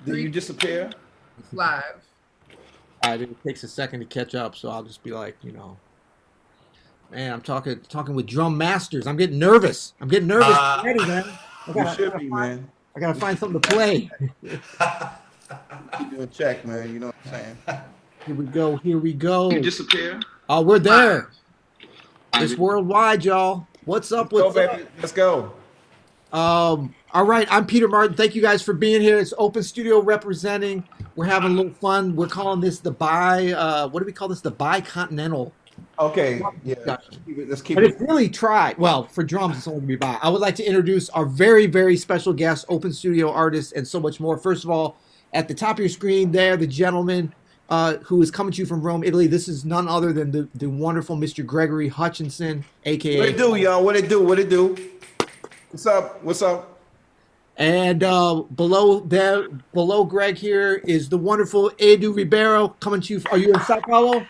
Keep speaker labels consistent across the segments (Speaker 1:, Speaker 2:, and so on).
Speaker 1: Did you disappear?
Speaker 2: Live.
Speaker 3: It takes a second to catch up, so I'll just be like, man, I'm talking with drum masters. I'm getting nervous. Ready, man.
Speaker 1: You should be, man.
Speaker 3: I gotta find something to play.
Speaker 1: Keep doing check, man. You know what I'm saying?
Speaker 3: Here we go. Here we go.
Speaker 1: You disappear?
Speaker 3: Oh, we're there. It's worldwide, y'all. What's up? What's up?
Speaker 1: Baby. Let's go.
Speaker 3: All right, I'm Peter Martin. Thank you guys for being here. It's Open Studio representing. We're having a little fun. We're calling this the what do we call this? The Bi-Continental.
Speaker 1: Okay, yeah. Let's keep
Speaker 3: But
Speaker 1: it.
Speaker 3: it's really well, for drums, it's only going to be bi. I would like to introduce our very, very special guest, Open Studio artist, and so much more. First of all, at the top of your screen there, the gentleman who is coming to you from Rome, Italy. This is none other than the wonderful Mr. Gregory Hutchinson, a.k.a.
Speaker 1: What it do, y'all? What it do? What it do? What's up? What's up?
Speaker 3: And below Greg here is the wonderful Edu Ribeiro coming to you. Are you in Sao Paulo?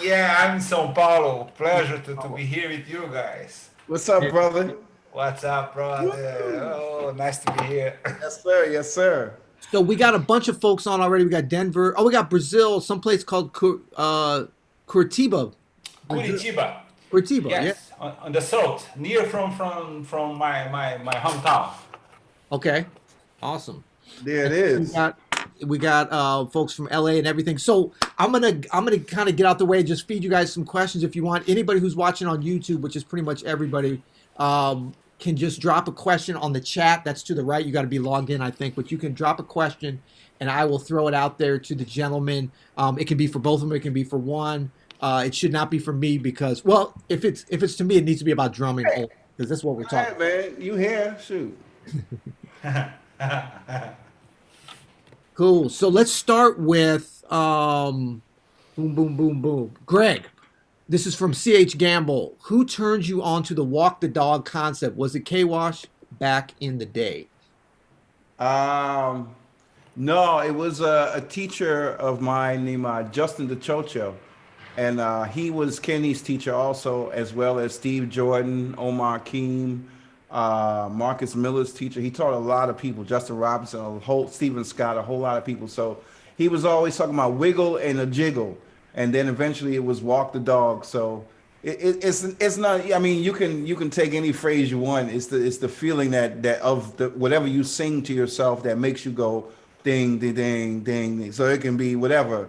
Speaker 4: Yeah, I'm in São Paulo. Pleasure to be here with you guys.
Speaker 1: What's up, brother?
Speaker 4: What's up, brother? Oh, nice to be here.
Speaker 1: Yes, sir. Yes, sir.
Speaker 3: So we got a bunch of folks on already. We got Denver. Oh, we got Brazil, someplace called Curitiba.
Speaker 4: Curitiba.
Speaker 3: Curitiba,
Speaker 4: Yes,
Speaker 3: yeah.
Speaker 4: on the south, near from my hometown.
Speaker 3: Okay, awesome.
Speaker 1: There it is.
Speaker 3: We got folks from LA and everything. So I'm gonna kind of get out the way, just feed you guys some questions if you want. Anybody who's watching on YouTube, which is pretty much everybody, can just drop a question on the chat. That's to the right. You got to be logged in, I think, but you can drop a question, and I will throw it out there to the gentleman. It can be for both of them. It can be for one. It should not be for me because, well, if it's to me, it needs to be about drumming because that's what we're talking.
Speaker 1: Hey, man, you here? Shoot.
Speaker 3: Cool. So let's start with boom, boom, boom, boom. Greg, this is from CH Gamble. Who turned you on to the walk the dog concept? Was it K-Wash back in the day?
Speaker 1: No, it was a teacher of mine named Justin DeChocho. And he was Kenny's teacher also, as well as Steve Jordan, Omar Keem, Marcus Miller's teacher. He taught a lot of people, Justin Robinson, Stephen Scott, a whole lot of people. So he was always talking about wiggle and a jiggle. And then eventually it was walk the dog. So it's not, I mean, you can take any phrase you want. It's the feeling that of the whatever you sing to yourself that makes you go ding, ding, ding, ding, ding. So it can be whatever.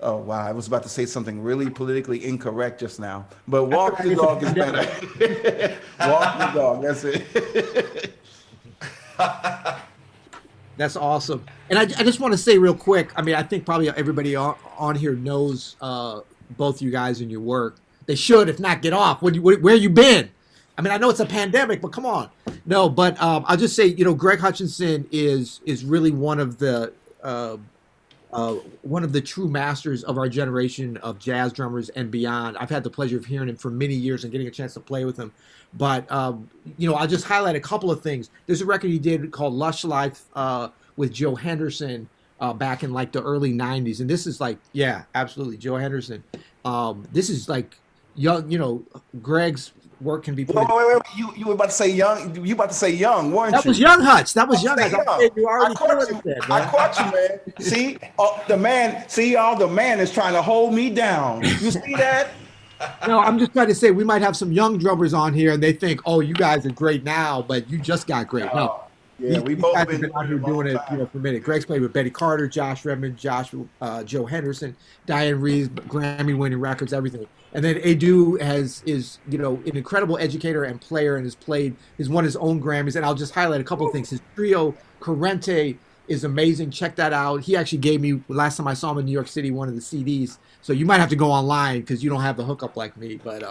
Speaker 1: Oh, wow. I was about to say something really politically incorrect just now. But walk the dog is better. Walk the dog. That's it.
Speaker 3: That's awesome. And I just want to say real quick, I mean, I think probably everybody on here knows both you guys and your work. They should, if not, get off. Where you been? I mean, I know it's a pandemic, but come on. No, but I'll just say, Greg Hutchinson is really one of the true masters of our generation of jazz drummers and beyond. I've had the pleasure of hearing him for many years and getting a chance to play with him. But, I'll just highlight a couple of things. There's a record he did called Lush Life with Joe Henderson back in like the early 90s. And this is like, yeah, absolutely, Joe Henderson. This is like young, Greg's work can be put.
Speaker 1: Wait. You were about to say young. You about to say young, weren't you?
Speaker 3: That was young Hutch. That was young Hutch. You already
Speaker 1: I caught you, man. See, the man. See, y'all. The man is trying to hold me down. You see that?
Speaker 3: No, I'm just trying to say we might have some young drummers on here, and they think, "Oh, you guys are great now, but you just got great." No,
Speaker 1: yeah, we both
Speaker 3: guys
Speaker 1: been
Speaker 3: have been out here doing it, for a minute. Greg's played with Betty Carter, Josh Redman, Joe Henderson, Dianne Reeves, Grammy-winning records, everything. And then Edu is an incredible educator and player, and has won his own Grammys. And I'll just highlight a couple of things. His Trio Corrente is amazing. Check that out. He actually gave me, last time I saw him in New York City, one of the CDs. So you might have to go online because you don't have the hookup like me. But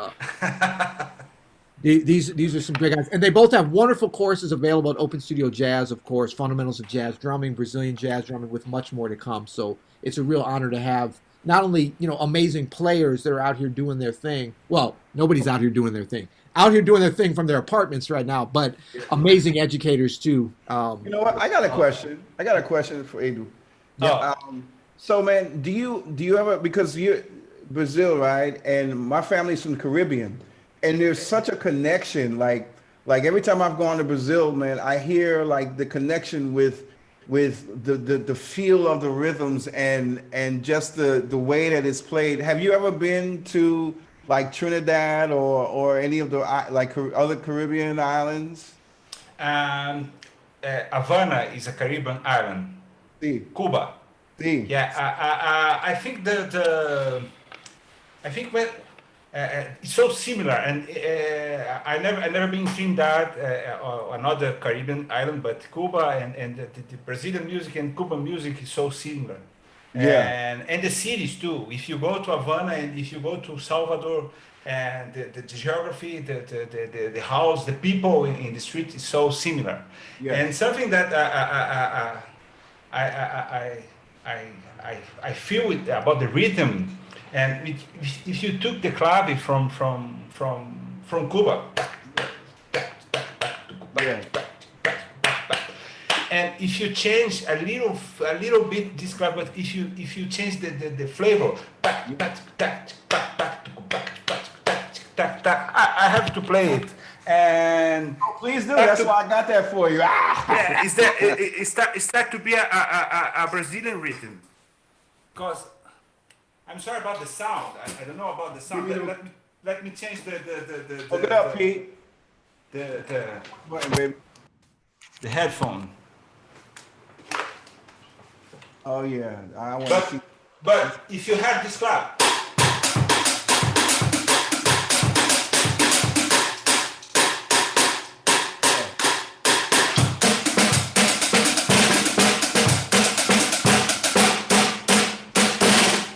Speaker 3: these are some great guys. And they both have wonderful courses available at Open Studio Jazz, of course, Fundamentals of Jazz Drumming, Brazilian Jazz Drumming, with much more to come. So it's a real honor to have not only, amazing players that are out here doing their thing. Well, nobody's out here doing their thing. Out here doing their thing from their apartments right now, but amazing educators too.
Speaker 1: You know what? I got a question. For Edu. Yeah. So, man, do you ever, because you're Brazil, right? And my family's from the Caribbean, and there's such a connection. Like every time I've gone to Brazil, man, I hear like the connection with with the feel of the rhythms and just the way that it's played. Have you ever been to like Trinidad or any of the like other Caribbean islands?
Speaker 4: Um, Havana is a Caribbean island.
Speaker 1: See,
Speaker 4: Cuba.
Speaker 1: see.
Speaker 4: Yeah, I think I think when it's so similar, and I never been in Trinidad or another Caribbean island, but Cuba and the Brazilian music and Cuban music is so similar.
Speaker 1: Yeah.
Speaker 4: And the cities too. If you go to Havana and if you go to Salvador, and the geography, the house, the people in the street is so similar.
Speaker 1: Yeah.
Speaker 4: And something that I feel it about the rhythm, and if you took the clave from Cuba,
Speaker 1: Yeah.
Speaker 4: and if you change a little bit this clave, but if you change the flavor, I have to play it. And
Speaker 1: Oh, please do. That's why I got that for you.
Speaker 4: yeah, it start to be a Brazilian rhythm. Because I'm sorry about the sound. I don't know about the sound. Let me change the
Speaker 1: Hook it up, Pete.
Speaker 4: the
Speaker 1: Baby.
Speaker 4: headphone.
Speaker 1: Oh yeah, I want to see.
Speaker 4: But if you have this clap,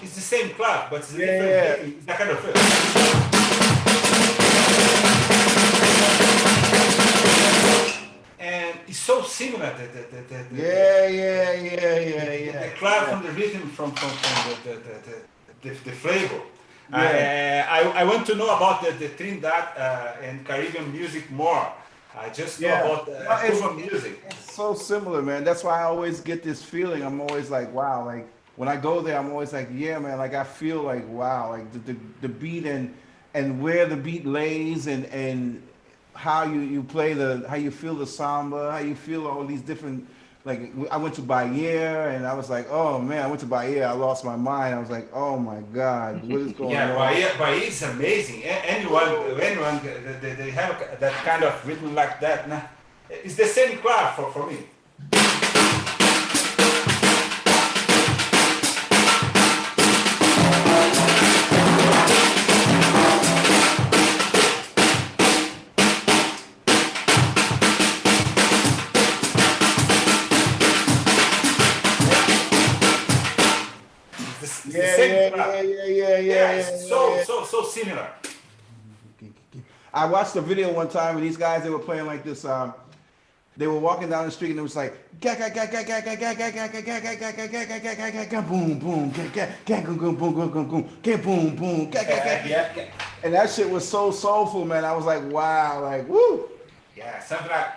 Speaker 4: it's the same clap, but it's a different. It's that kind of feel. And it's so similar. The clap from the rhythm from the flavor. I want to know about the Trinidad and Caribbean music more. I just know about Cuban music.
Speaker 1: It's so similar, man. That's why I always get this feeling. I'm always like, wow. Like when I go there, I'm always like, yeah, man. Like I feel like, wow. Like the beat and where the beat lays and how you play how you feel the samba, how you feel all these different. Like I went to Bahia and I was like, oh man, I went to Bahia. I lost my mind. I was like, oh my God, what is going on?
Speaker 4: Bahia is amazing. Anyone, they have that kind of rhythm like that. Nah, it's the same clap for me.
Speaker 1: Yeah.
Speaker 4: So similar.
Speaker 1: I watched a video one time and these guys, they were playing like this. They were walking down the street and it was like boom boom boom and that shit was so soulful, man. I was like, wow, like woo.
Speaker 4: Yeah, something like.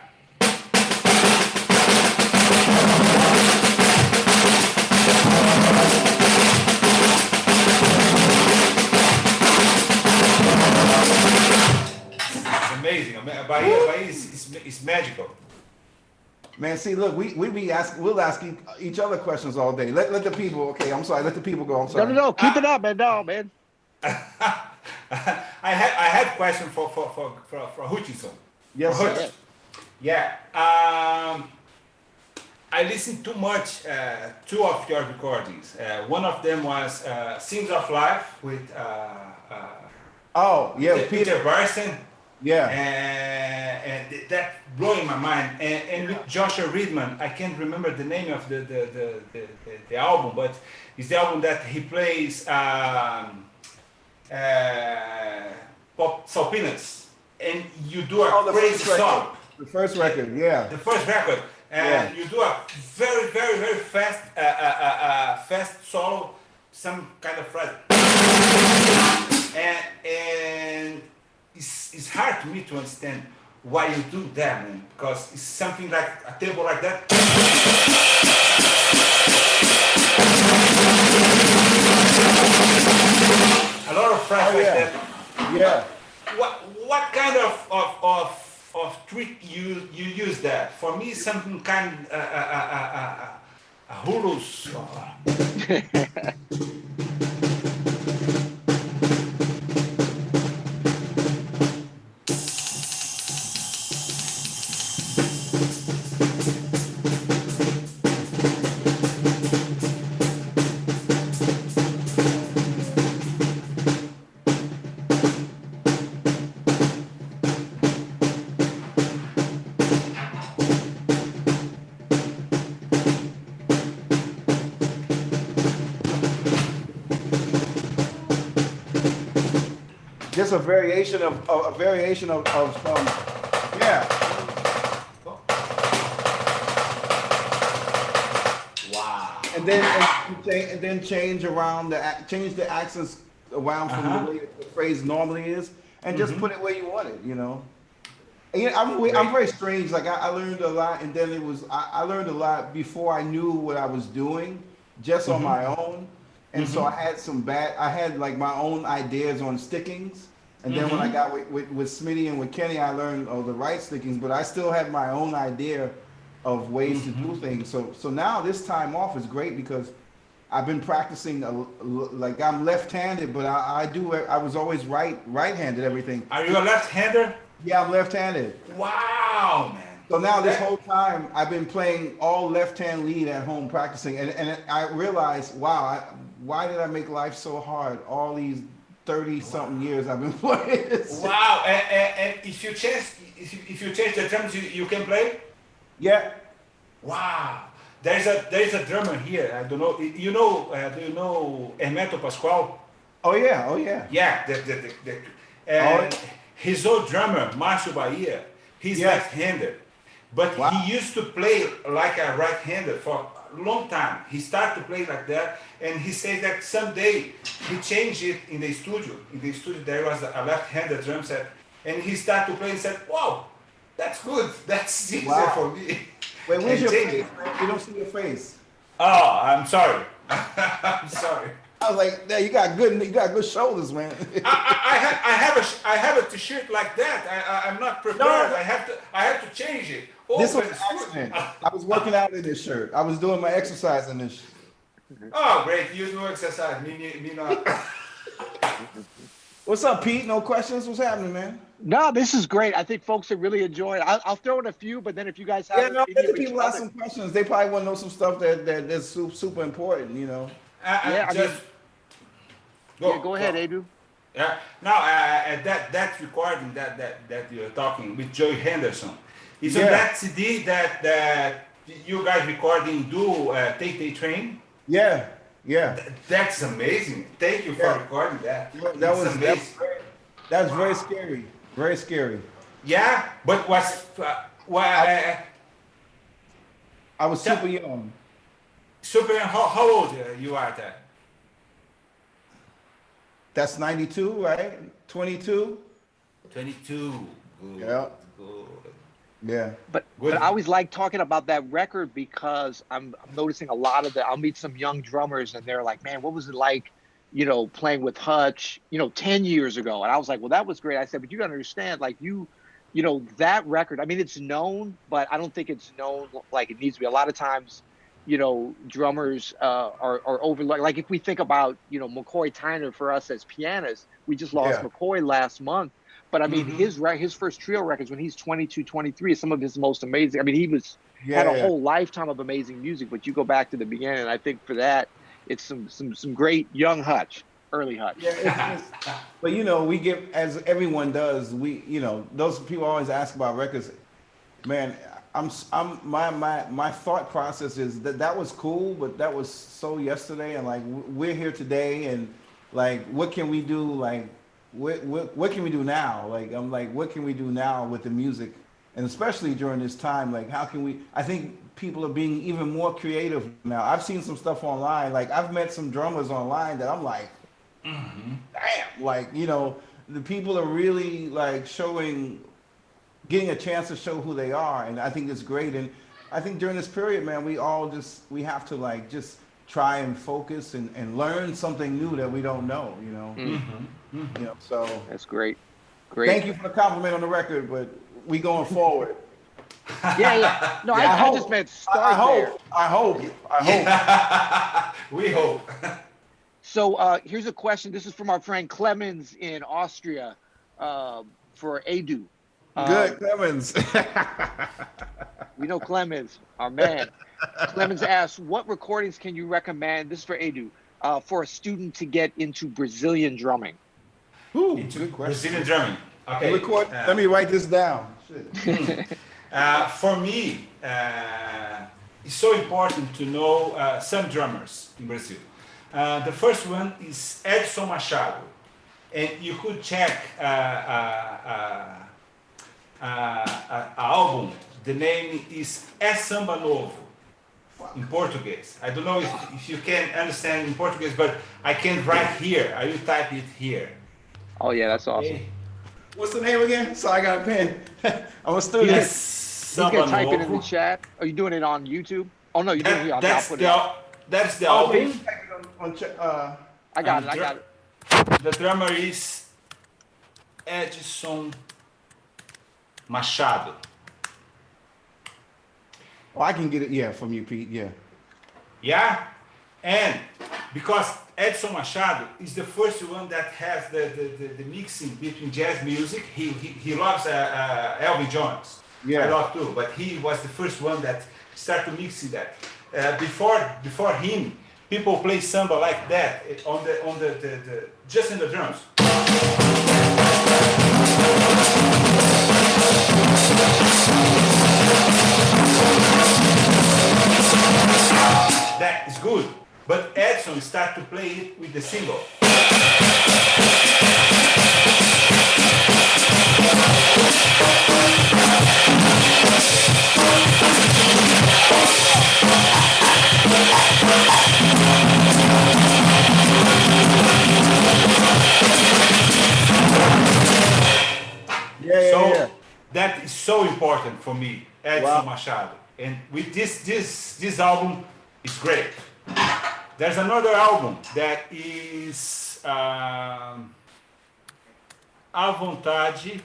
Speaker 4: Amazing. Bahia is magical.
Speaker 1: Man, see, look, we'll ask each other questions all day. Let the people. Okay, I'm sorry. Let the people go. I'm sorry.
Speaker 2: No. Keep it up, man. No, man.
Speaker 4: I have question for Hutchinson.
Speaker 1: Yes, sir.
Speaker 4: Yeah. I listened too much two of your recordings. One of them was Scenes of Life with
Speaker 1: Peter
Speaker 4: Barson.
Speaker 1: Yeah.
Speaker 4: And that blowing my mind. And with Joshua Redman, I can't remember the name of the album, but it's the album that he plays Pop Soul Peanuts, and you do a crazy song.
Speaker 1: The first record, yeah.
Speaker 4: The first record, and you do a very, very, very fast, fast solo, some kind of phrase, and it's hard to me to understand why you do that, man, because it's something like a tempo like that. A lot of phrases like that.
Speaker 1: Yeah.
Speaker 4: What kind of trick you use that? For me, something kind Hulu's.
Speaker 1: Just a variation of yeah.
Speaker 4: Wow.
Speaker 1: And then change the accents around from the way the phrase normally is, and just put it where you want it. You know. And, yeah, I'm very strange. Like I learned a lot, and then I learned a lot before I knew what I was doing, just on my own. And so I had like my own ideas on stickings. And then when I got with Smitty and with Kenny, I learned the right stickings, but I still had my own idea of ways to do things. So now this time off is great because I've been practicing, like I'm left-handed, but I was always right-handed everything.
Speaker 4: Are you a left-hander?
Speaker 1: Yeah, I'm left-handed.
Speaker 4: Wow, man.
Speaker 1: So now this whole time I've been playing all left-hand lead at home practicing, and I realized, wow, why did I make life so hard all these 30-something years I've been playing this?
Speaker 4: Wow, and if you change the drums, you can play?
Speaker 1: Yeah.
Speaker 4: Wow. There's a drummer here. I don't know. Do you know Hermeto Pascoal?
Speaker 1: Oh yeah.
Speaker 4: Yeah. His old drummer, Márcio Bahia, he's left-handed, but he used to play like a right-hander for a long time. He started to play like that, and he said that someday he changed it in the studio. In the studio there was a left-handed drum set, and he started to play and said, "Wow, that's good. That's easier for me."
Speaker 1: Wait, where's your face? You don't see your face.
Speaker 4: Oh, I'm sorry. I'm sorry.
Speaker 1: I was like, yeah, you got good shoulders, man.
Speaker 4: I have a t-shirt like that. I'm not prepared. No. I have to change it. Oh,
Speaker 1: this was an accident. I was working out in this shirt. I was doing my exercise in this.
Speaker 4: Oh, great! You do exercise. Me not.
Speaker 1: What's up, Pete? No questions? What's happening, man?
Speaker 2: No, this is great. I think folks are really enjoying it. I'll throw in a few, but then if you guys have
Speaker 1: let the people ask some questions. They probably want to know some stuff that's super important, you know.
Speaker 2: Go ahead, Edu.
Speaker 4: Yeah. Now, that recording that you're talking with Joey Henderson, is on that CD that you guys recording Take the Train?
Speaker 1: Yeah.
Speaker 4: That's amazing. Thank you for recording that.
Speaker 1: That was amazing. That was very scary. Very scary.
Speaker 4: Yeah, but
Speaker 1: I was super young.
Speaker 4: Super young. How old you are then?
Speaker 1: That's 92, right? 22?
Speaker 4: 22. Good.
Speaker 1: Yeah.
Speaker 4: Good.
Speaker 2: Yeah. But I always like talking about that record because I'm noticing a lot of I'll meet some young drummers and they're like, man, what was it like, playing with Hutch, 10 years ago? And I was like, well, that was great. I said, but you gotta understand, like that record, I mean, it's known, but I don't think it's known like it needs to be. A lot of times, drummers are overlooked. Like if we think about, McCoy Tyner for us as pianists, we just lost McCoy last month. But I mean, his first trio records when he's 22, 23 is some of his most amazing. I mean, he had a whole lifetime of amazing music, but you go back to the beginning, and I think for that, it's some great young Hutch, early Hutch.
Speaker 1: Yeah, but we get, as everyone does, those people always ask about records. Man, my thought process is that was cool, but that was so yesterday, and like we're here today, and like what can we do? Like what can we do now? Like I'm like, what can we do now with the music, and especially during this time? Like how can we? I think people are being even more creative now. I've seen some stuff online. Like I've met some drummers online that I'm like, damn, like the people are really like getting a chance to show who they are, and I think it's great. And I think during this period, man, we have to like just try and focus and learn something new that we don't know, So
Speaker 2: that's great.
Speaker 1: Thank you for the compliment on the record, but we going forward.
Speaker 2: Yeah. No,
Speaker 1: Yeah,
Speaker 2: I just meant start there.
Speaker 1: I hope.
Speaker 4: We hope.
Speaker 2: So here's a question. This is from our friend Clemens in Austria for Edu.
Speaker 1: Good, Clemens.
Speaker 2: We know Clemens, our man. Clemens asks, what recordings can you recommend, this is for Edu, for a student to get into Brazilian drumming?
Speaker 1: Ooh,
Speaker 4: Into
Speaker 1: good question.
Speaker 4: Brazilian drumming. Okay.
Speaker 1: Let me write this down.
Speaker 4: For me, it's so important to know some drummers in Brazil. The first one is Edison Machado, and you could check album. The name is Samba Novo in Portuguese. I don't know if you can understand in Portuguese, but I can write here. I will type it here.
Speaker 2: Oh yeah, that's awesome.
Speaker 4: Okay.
Speaker 1: What's the name again? So I got a pen. I'm a student.
Speaker 2: He's gonna type it in the chat. Are you doing it on YouTube? Oh no, you're doing it here.
Speaker 4: That's the album.
Speaker 2: I got it.
Speaker 4: The drummer is Edison Machado.
Speaker 1: Oh, I can get it, from you, Pete,
Speaker 4: Yeah? And because Edison Machado is the first one that has the mixing between jazz music. He loves Elvin Jones.
Speaker 1: Yeah.
Speaker 4: I love too, but he was the first one that started mixing that. Before him, people play samba like that on the just in the drums. That is good, but Edison started to play it with the cymbal. So that is so important for me, Edison Machado. And with this album is great. There's another album that is A Vontade,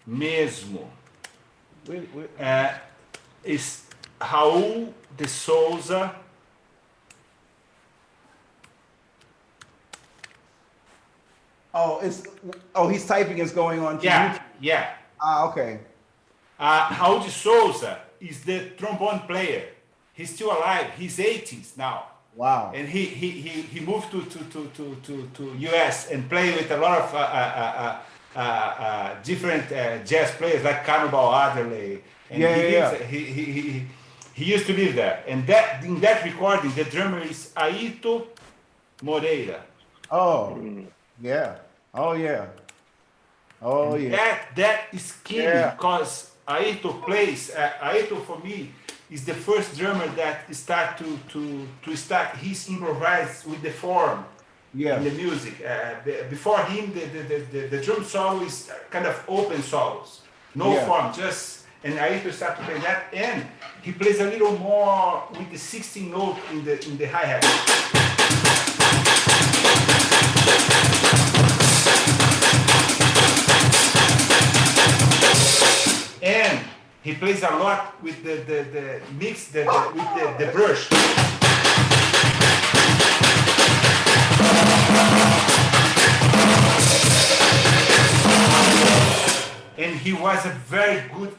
Speaker 4: Mesmo. Is Raul de Souza.
Speaker 1: He's typing, it's going on to
Speaker 4: Yeah,
Speaker 1: YouTube.
Speaker 4: yeah.
Speaker 1: Okay.
Speaker 4: Raul de Souza is the trombone player. He's still alive. He's 80s now.
Speaker 1: Wow.
Speaker 4: And he moved to US and played with a lot of different jazz players like Cannibal Adderley. And he used to live there. And in that recording, the drummer is Ayrto Moreira.
Speaker 1: Oh, yeah. Oh, yeah. Oh, yeah.
Speaker 4: That is key because Ayrto plays. Ayrto for me is the first drummer that start to start his improvise with the form in the music. Before him, the drum solo is kind of open solos, no form, just. And Ayrto start to play that, and he plays a little more with the 16 note in the hi-hat. And he plays a lot with the mix with the brush. And he was a very good,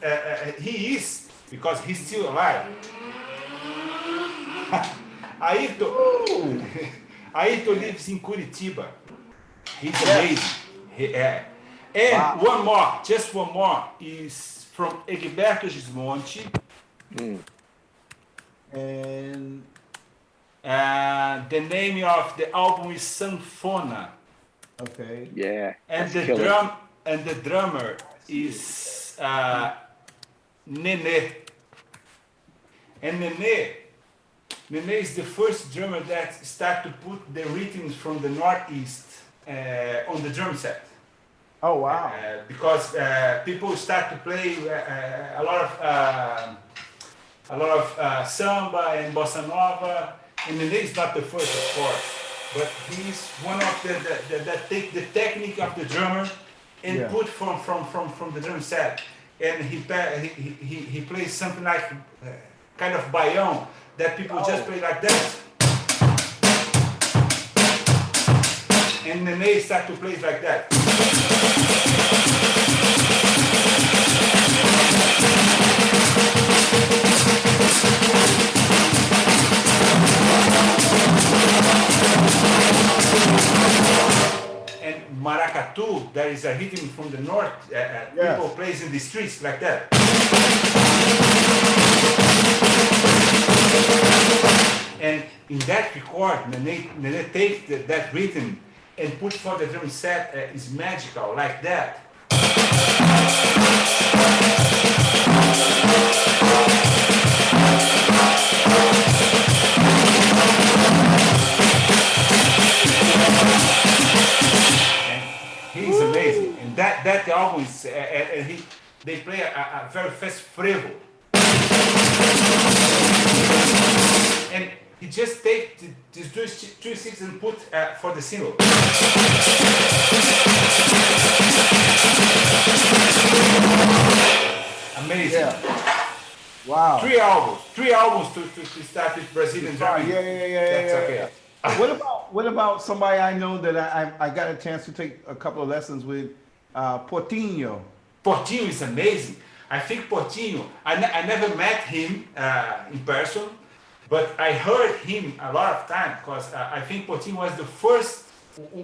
Speaker 4: he is, because he's still alive. Ayrto lives in Curitiba. He's amazing. And one more, is from Egberto Gismonti.
Speaker 1: And
Speaker 4: the name of the album is Sanfona.
Speaker 1: Okay.
Speaker 2: Yeah.
Speaker 4: And the drummer is Nene. And Nene is the first drummer that started to put the rhythms from the Northeast on the drum set.
Speaker 1: Oh wow!
Speaker 4: Because people start to play a lot of samba and bossa nova, and Nene is not the first, of course, but he's one of that take the technique of the drummer and put from the drum set, and he plays something like kind of bayon that people just play like that, and Nene start to play like that. And maracatu, there is a rhythm from the north. People plays in the streets like that. And in that record, Nene takes that rhythm and put for the drum set is magical like that. He's amazing, and that album is, they play a very fast frevo, and he just take these two sticks and put for the single. Amazing.
Speaker 1: Yeah. Wow.
Speaker 4: Three albums to start with Brazilian drumming. That's okay.
Speaker 1: What about somebody I know that I got a chance to take a couple of lessons with, Portinho?
Speaker 4: Portinho is amazing. I think Portinho, I never met him in person, but I heard him a lot of time because I think Portinho was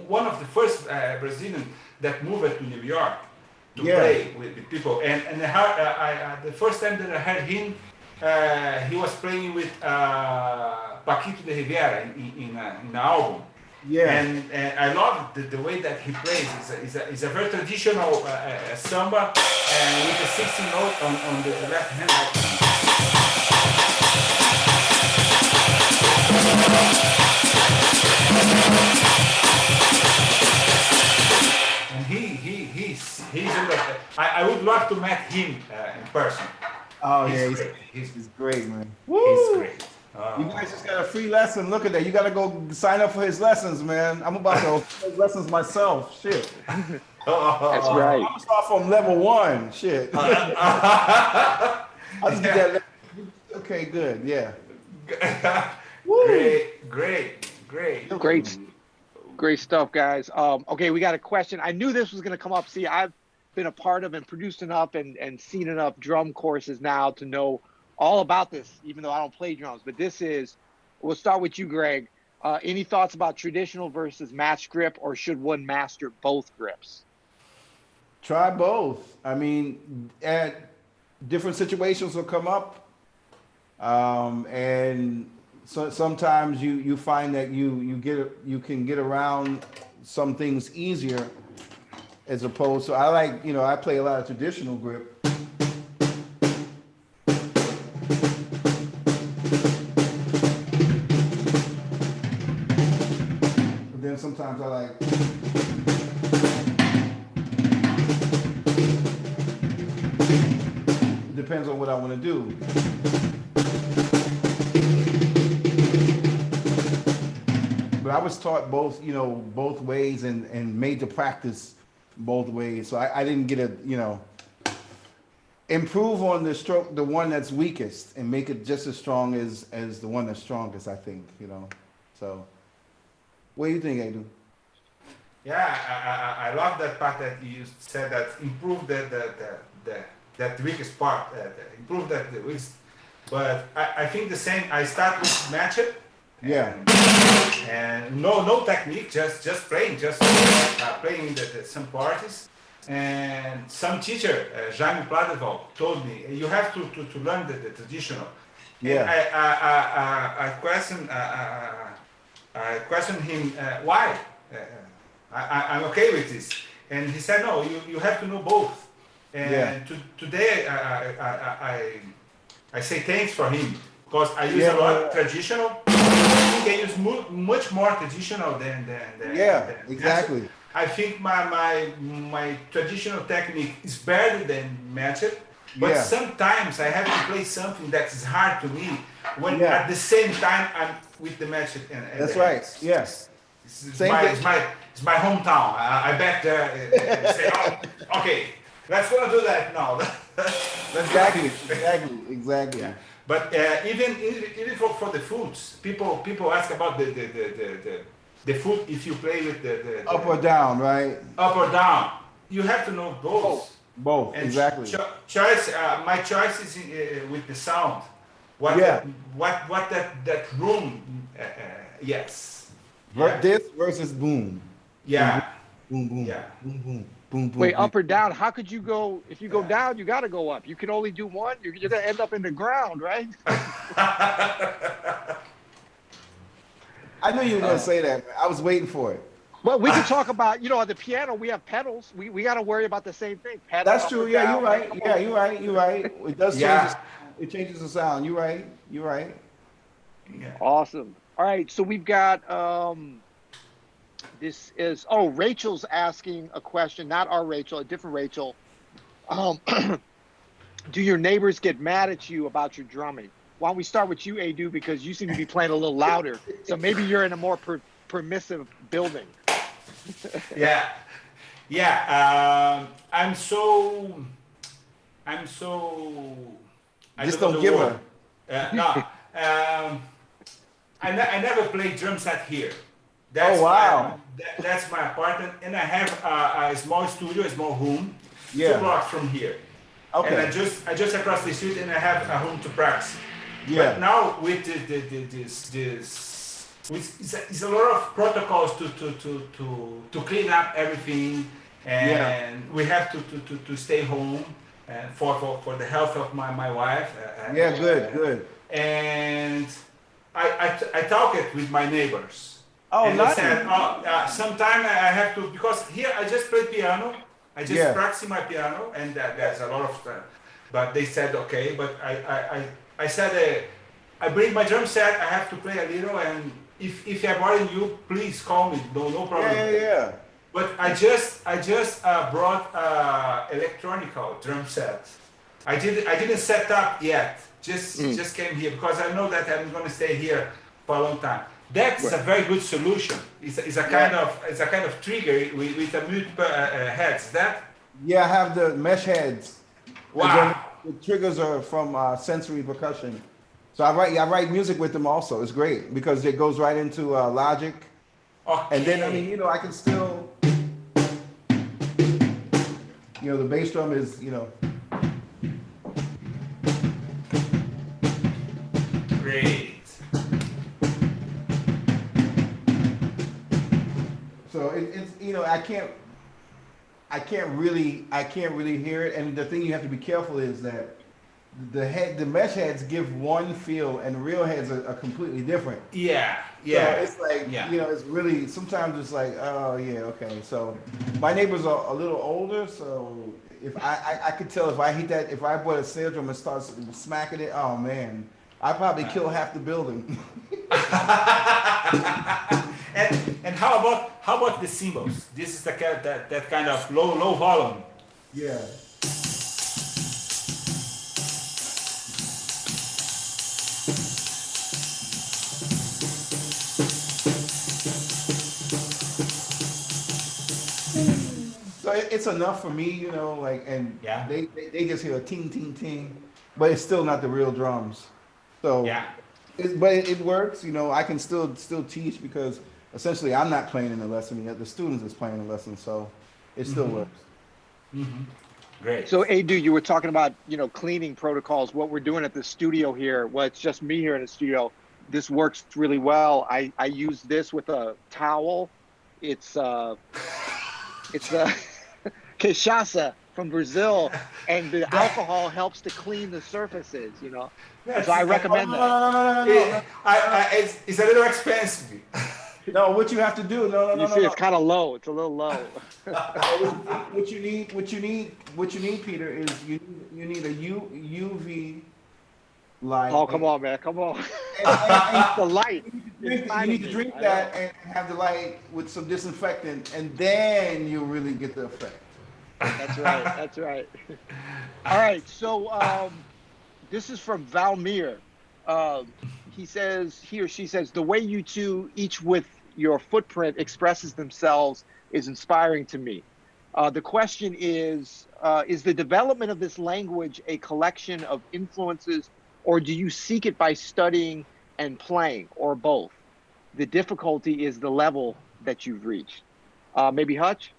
Speaker 4: one of the first Brazilians that moved to New York to play with people. And the first time that I heard him, he was playing with Paquito de Rivera in the album. Yeah. And I love the way that he plays. It's a very traditional samba with a 16 note on the left hand. And he's I would love to meet him in person.
Speaker 1: Oh, he's great, man. Woo!
Speaker 4: He's great.
Speaker 1: You guys just got a free lesson. Look at that. You got to go sign up for his lessons, man. I'm about to take his lessons myself. Shit.
Speaker 2: That's right.
Speaker 1: I'm start from level 1. Shit. I'll just get that. Okay, good. Yeah.
Speaker 2: Great stuff, guys. Okay, we got a question. I knew this was going to come up. See, I've been a part of and produced enough and seen enough drum courses now to know all about this, even though I don't play drums. But we'll start with you, Greg. Any thoughts about traditional versus match grip, or should one master both grips?
Speaker 1: Try both. I mean, different situations will come up. And so sometimes you find that you can get around some things easier, as opposed to, I play a lot of traditional grip. But then sometimes I like, it depends on what I want to do. But I was taught both ways and made to practice both ways. So I didn't get improve on the stroke, the one that's weakest, and make it just as strong as the one that's strongest, I think, So what do you think, Edu?
Speaker 4: Yeah, I love that part that you said, that improve that weakest part, improve that the weakest. But I think the same. I start with matchup.
Speaker 1: Yeah.
Speaker 4: And no technique, just playing, playing some parties. And some teacher, Jaime Pladeval, told me, you have to learn the traditional. Yeah. And I questioned him why. I'm okay with this. And he said, no, you have to know both. And today I say thanks for him, because I use a lot traditional. I think I use much more traditional than
Speaker 1: exactly.
Speaker 4: I think my traditional technique is better than matched, but sometimes I have to play something that is hard to me when at the same time I'm with the matched.
Speaker 1: That's right. Yes.
Speaker 4: It's
Speaker 1: Same
Speaker 4: my,
Speaker 1: thing.
Speaker 4: it's my hometown. I bet say, oh, okay, let's gonna do that now.
Speaker 1: Exactly.
Speaker 4: Yeah. But even for the foods, people ask about the food if you play with the
Speaker 1: Up or down, right?
Speaker 4: up or down. You have to know both.
Speaker 1: Both,
Speaker 4: And
Speaker 1: exactly.
Speaker 4: Choice, my choice is with the sound. What that room? Yes. Yeah.
Speaker 1: This versus boom.
Speaker 4: Yeah.
Speaker 1: Boom, boom.
Speaker 4: Yeah.
Speaker 1: Boom, boom. Boom, boom.
Speaker 2: Wait,
Speaker 1: boom.
Speaker 2: up or down? How could you go? If you go down, you got to go up. You can only do one. You're going to end up in the ground, right?
Speaker 1: I knew you were going to say that, man. I was waiting for it.
Speaker 2: Well, we can talk about, on the piano, we have pedals. We got to worry about the same thing. Pedals,
Speaker 1: That's
Speaker 2: up
Speaker 1: true.
Speaker 2: or
Speaker 1: Yeah,
Speaker 2: down.
Speaker 1: you're right. Yeah, you're right. It does change.
Speaker 4: Yeah.
Speaker 1: It changes the sound. You're right.
Speaker 4: Yeah.
Speaker 2: Awesome. All right, so we've got this is Rachel's asking a question, not our Rachel, a different Rachel. Do your neighbors get mad at you about your drumming? Why don't we start with you, Edu, because you seem to be playing a little louder. So maybe you're in a more permissive building.
Speaker 4: Yeah. I'm so.
Speaker 1: Just don't give her.
Speaker 4: No. I never play drum set here. That's
Speaker 1: wow.
Speaker 4: That's my apartment, and I have a small studio, a small room, 2
Speaker 1: Yeah.
Speaker 4: blocks from here.
Speaker 1: Okay.
Speaker 4: And I just across the street, and I have a room to practice.
Speaker 1: Yeah.
Speaker 4: But now with it's a lot of protocols to clean up everything, and we have to stay home and for the health of my wife.
Speaker 1: Yeah, good.
Speaker 4: And I talk it with my neighbors.
Speaker 1: Oh,
Speaker 4: and
Speaker 1: nice.
Speaker 4: they said, sometime I have to, because here I just play piano. I just practice my piano, and there's a lot of stuff. But they said, okay, but I said, I bring my drum set, I have to play a little, and if I'm bothering you, please call me, no problem.
Speaker 1: Yeah.
Speaker 4: But I just brought electronic drum set. I didn't set up yet. Just came here because I know that I'm going to stay here for a long time. That's a very good solution. It's a kind of trigger with a multiple heads.
Speaker 1: Yeah, I have the mesh heads.
Speaker 4: Wow.
Speaker 1: The triggers are from sensory percussion. So I write music with them also. It's great because it goes right into Logic.
Speaker 4: Okay.
Speaker 1: And then I can still, the bass drum is,
Speaker 4: Great.
Speaker 1: So it's I can't really hear it. And the thing you have to be careful is that the mesh heads give one feel and the real heads are completely different.
Speaker 4: Yeah.
Speaker 1: So it's like, it's really, sometimes it's like, oh yeah, okay. So my neighbors are a little older, so if I could tell if I bought a snare drum and start smacking it, oh man, I'd probably kill half the building.
Speaker 4: And how about the cymbals? This is that kind of low volume.
Speaker 1: Yeah. So it's enough for me, they just hear a ting ting ting, but it's still not the real drums. So it works, I can still teach because essentially I'm not playing in the lesson yet. The students is playing the lesson, so it still works.
Speaker 4: Mm-hmm. Great.
Speaker 2: So Edu, you were talking about, cleaning protocols. What we're doing at the studio here, well, it's just me here in the studio. This works really well. I use this with a towel. It's cachaça from Brazil, and the alcohol helps to clean the surfaces, So I recommend that.
Speaker 1: No.
Speaker 4: It's a little expensive.
Speaker 1: No, what you have to do,
Speaker 2: It's kind of low. It's a little low.
Speaker 1: What you need, Peter, is you need a UV light.
Speaker 2: Oh, come on, man, come on.
Speaker 1: And
Speaker 2: the light.
Speaker 1: You need to drink that and have the light with some disinfectant, and then you'll really get the effect.
Speaker 2: That's right. All right, so this is from Valmir. He or she says, the way you two, each with your footprint expresses themselves is inspiring to me. The question is the development of this language a collection of influences, or do you seek it by studying and playing, or both? The difficulty is the level that you've reached. Maybe Hutch?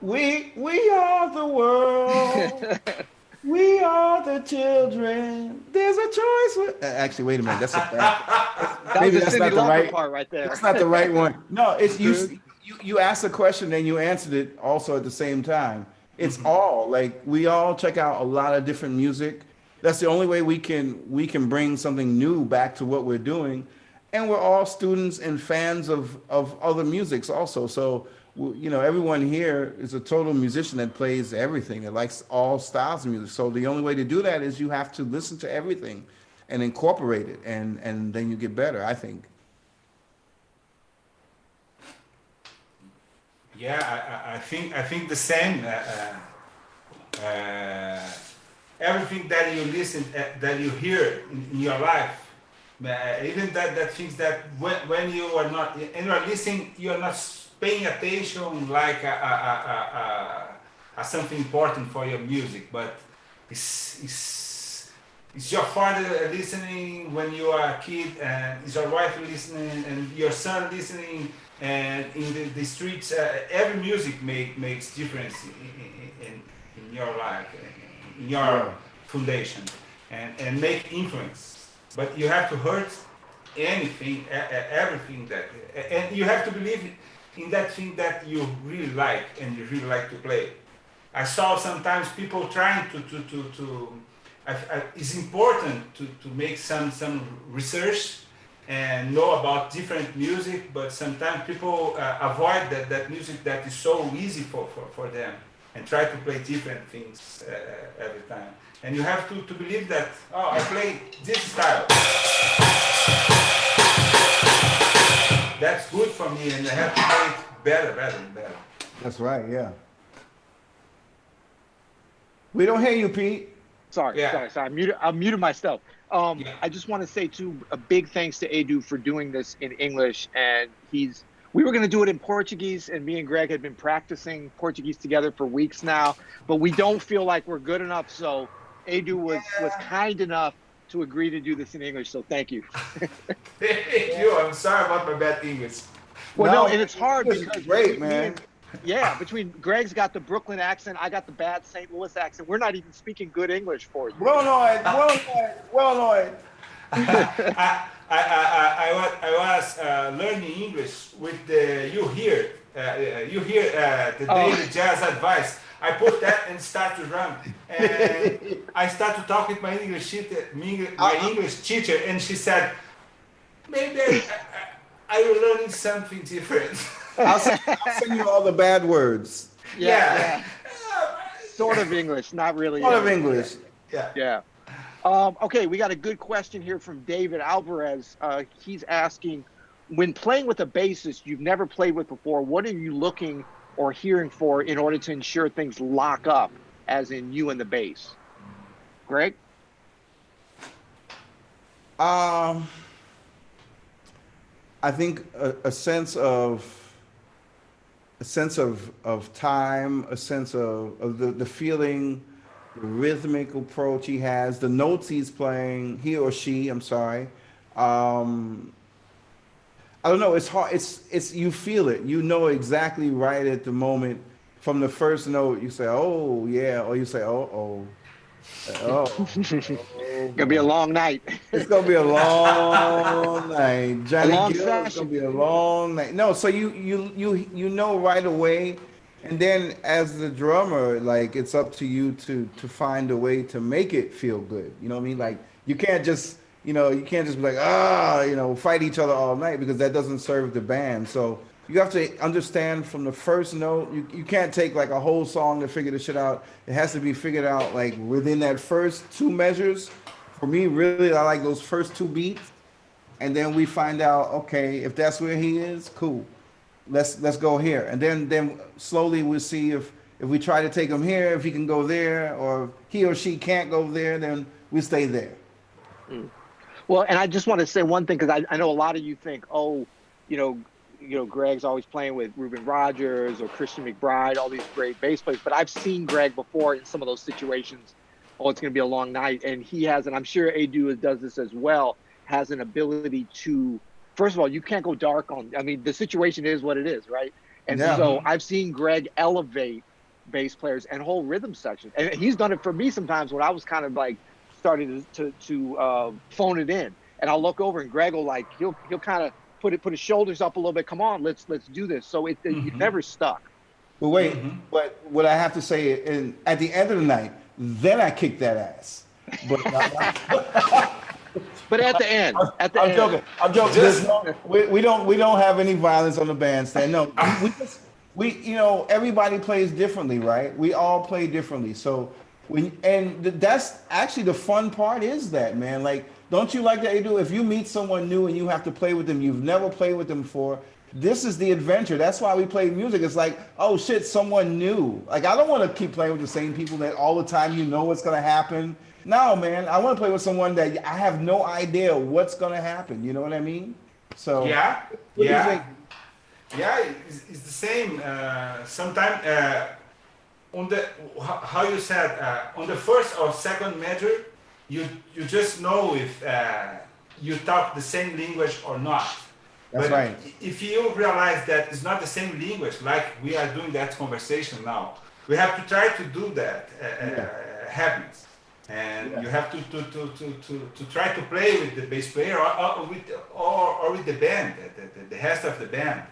Speaker 1: We are the world. We are the children. There's a choice. Actually, wait a minute. That's maybe that's not the right
Speaker 2: part right there.
Speaker 1: That's not the right one. No, it's you asked a question and you answered it also at the same time. It's all like we all check out a lot of different music. That's the only way we can bring something new back to what we're doing. And we're all students and fans of other musics also. So, you know, everyone here is a total musician that plays everything, that likes all styles of music. So the only way to do that is you have to listen to everything and incorporate it, and then you get better, I think.
Speaker 4: Yeah, I think the same. Everything that you listen, that you hear in your life, even that things that when you are not, and you are listening, you are not paying attention like something important for your music, but it's your father listening when you are a kid, and is your wife listening, and your son listening, and in the streets, every music makes difference in your life, in your foundation, and make influence. But you have to hurt anything, everything that, and you have to believe in that thing that you really like and you really like to play. I saw sometimes people trying it's important to make some research and know about different music, but sometimes people avoid that music that is so easy for them and try to play different things every time. And you have to believe that, oh, I play this style. That's good for me, and I have to play it better.
Speaker 1: That's right, yeah. We don't hear you, Pete.
Speaker 2: Sorry. I muted myself. I just want to say too, a big thanks to Edu for doing this in English, and we were going to do it in Portuguese, and me and Greg had been practicing Portuguese together for weeks now, but we don't feel like we're good enough, so Edu was kind enough to agree to do this in English, so thank you.
Speaker 4: Thank you. I'm sorry about my bad English.
Speaker 2: Well, no, and it's hard because
Speaker 1: great, man.
Speaker 2: Between Greg's got the Brooklyn accent, I got the bad St. Louis accent. We're not even speaking good English for you.
Speaker 1: Well annoyed.
Speaker 4: I was learning English with the you hear the daily jazz advice. I put that and start to run, and I start to talk with my English teacher, and she said, maybe are you learning something different?
Speaker 1: I'll send you all the bad words.
Speaker 2: Yeah. Sort of English, not really.
Speaker 1: Sort of English.
Speaker 2: Yeah. Okay, we got a good question here from David Alvarez. He's asking, when playing with a bassist you've never played with before, what are you looking or hearing for in order to ensure things lock up, as in you and the bass? Greg?
Speaker 1: I think a sense of time, a sense of the feeling, the rhythmic approach he has, the notes he's playing, he or she, I'm sorry. I don't know, it's hard, it's you feel it. You know exactly right at the moment from the first note, you say, oh yeah, or you say, oh.
Speaker 2: Gonna be a long night.
Speaker 1: It's gonna be a long night. Johnny Gill, it's gonna be a long night. No, so you know right away, and then as the drummer, like it's up to you to find a way to make it feel good. You know what I mean? Like you can't just be like fight each other all night, because that doesn't serve the band. So you have to understand from the first note. You can't take like a whole song to figure the shit out. It has to be figured out like within that first two measures. For me, really, I like those first two beats, and then we find out, okay, if that's where he is, cool. Let's go here, and then slowly we'll see if we try to take him here, if he can go there, or he or she can't go there, then we stay there.
Speaker 2: Well, and I just want to say one thing, because I know a lot of you think, oh, you know, Greg's always playing with Reuben Rogers or Christian McBride, all these great bass players. But I've seen Greg before in some of those situations. Oh, it's going to be a long night. And he has, and I'm sure Edu does this as well, has an ability to, first of all, you can't go dark on, I mean, the situation is what it is, right? And so I've seen Greg elevate bass players and whole rhythm sections. And he's done it for me sometimes when I was kind of like starting to phone it in. And I'll look over and Greg will like, he'll kind of put his shoulders up a little bit. Come on, let's do this. So you're never stuck.
Speaker 1: But wait, but what I have to say, at the end of the night, then I kicked that ass. But,
Speaker 2: but at the end,
Speaker 1: I'm joking. I'm joking. We don't have any violence on the bandstand. No, we you know, everybody plays differently, right? We all play differently. So that's actually the fun part is that, man. Like, don't you like that, Edu? If you meet someone new and you have to play with them, you've never played with them before. This is the adventure. That's why we play music. It's like, oh shit, someone new. Like, I don't want to keep playing with the same people that all the time you know what's gonna happen. No, man, I want to play with someone that I have no idea what's gonna happen. You know what I mean? So
Speaker 4: yeah, it's the same. Sometimes on the how you said on the first or second measure, you just know if you talk the same language or not.
Speaker 1: That's
Speaker 4: but
Speaker 1: right.
Speaker 4: If you realize that it's not the same language, like we are doing that conversation now, we have to try to do that habits, and you have to try to play with the bass player or with the band, the rest of the band.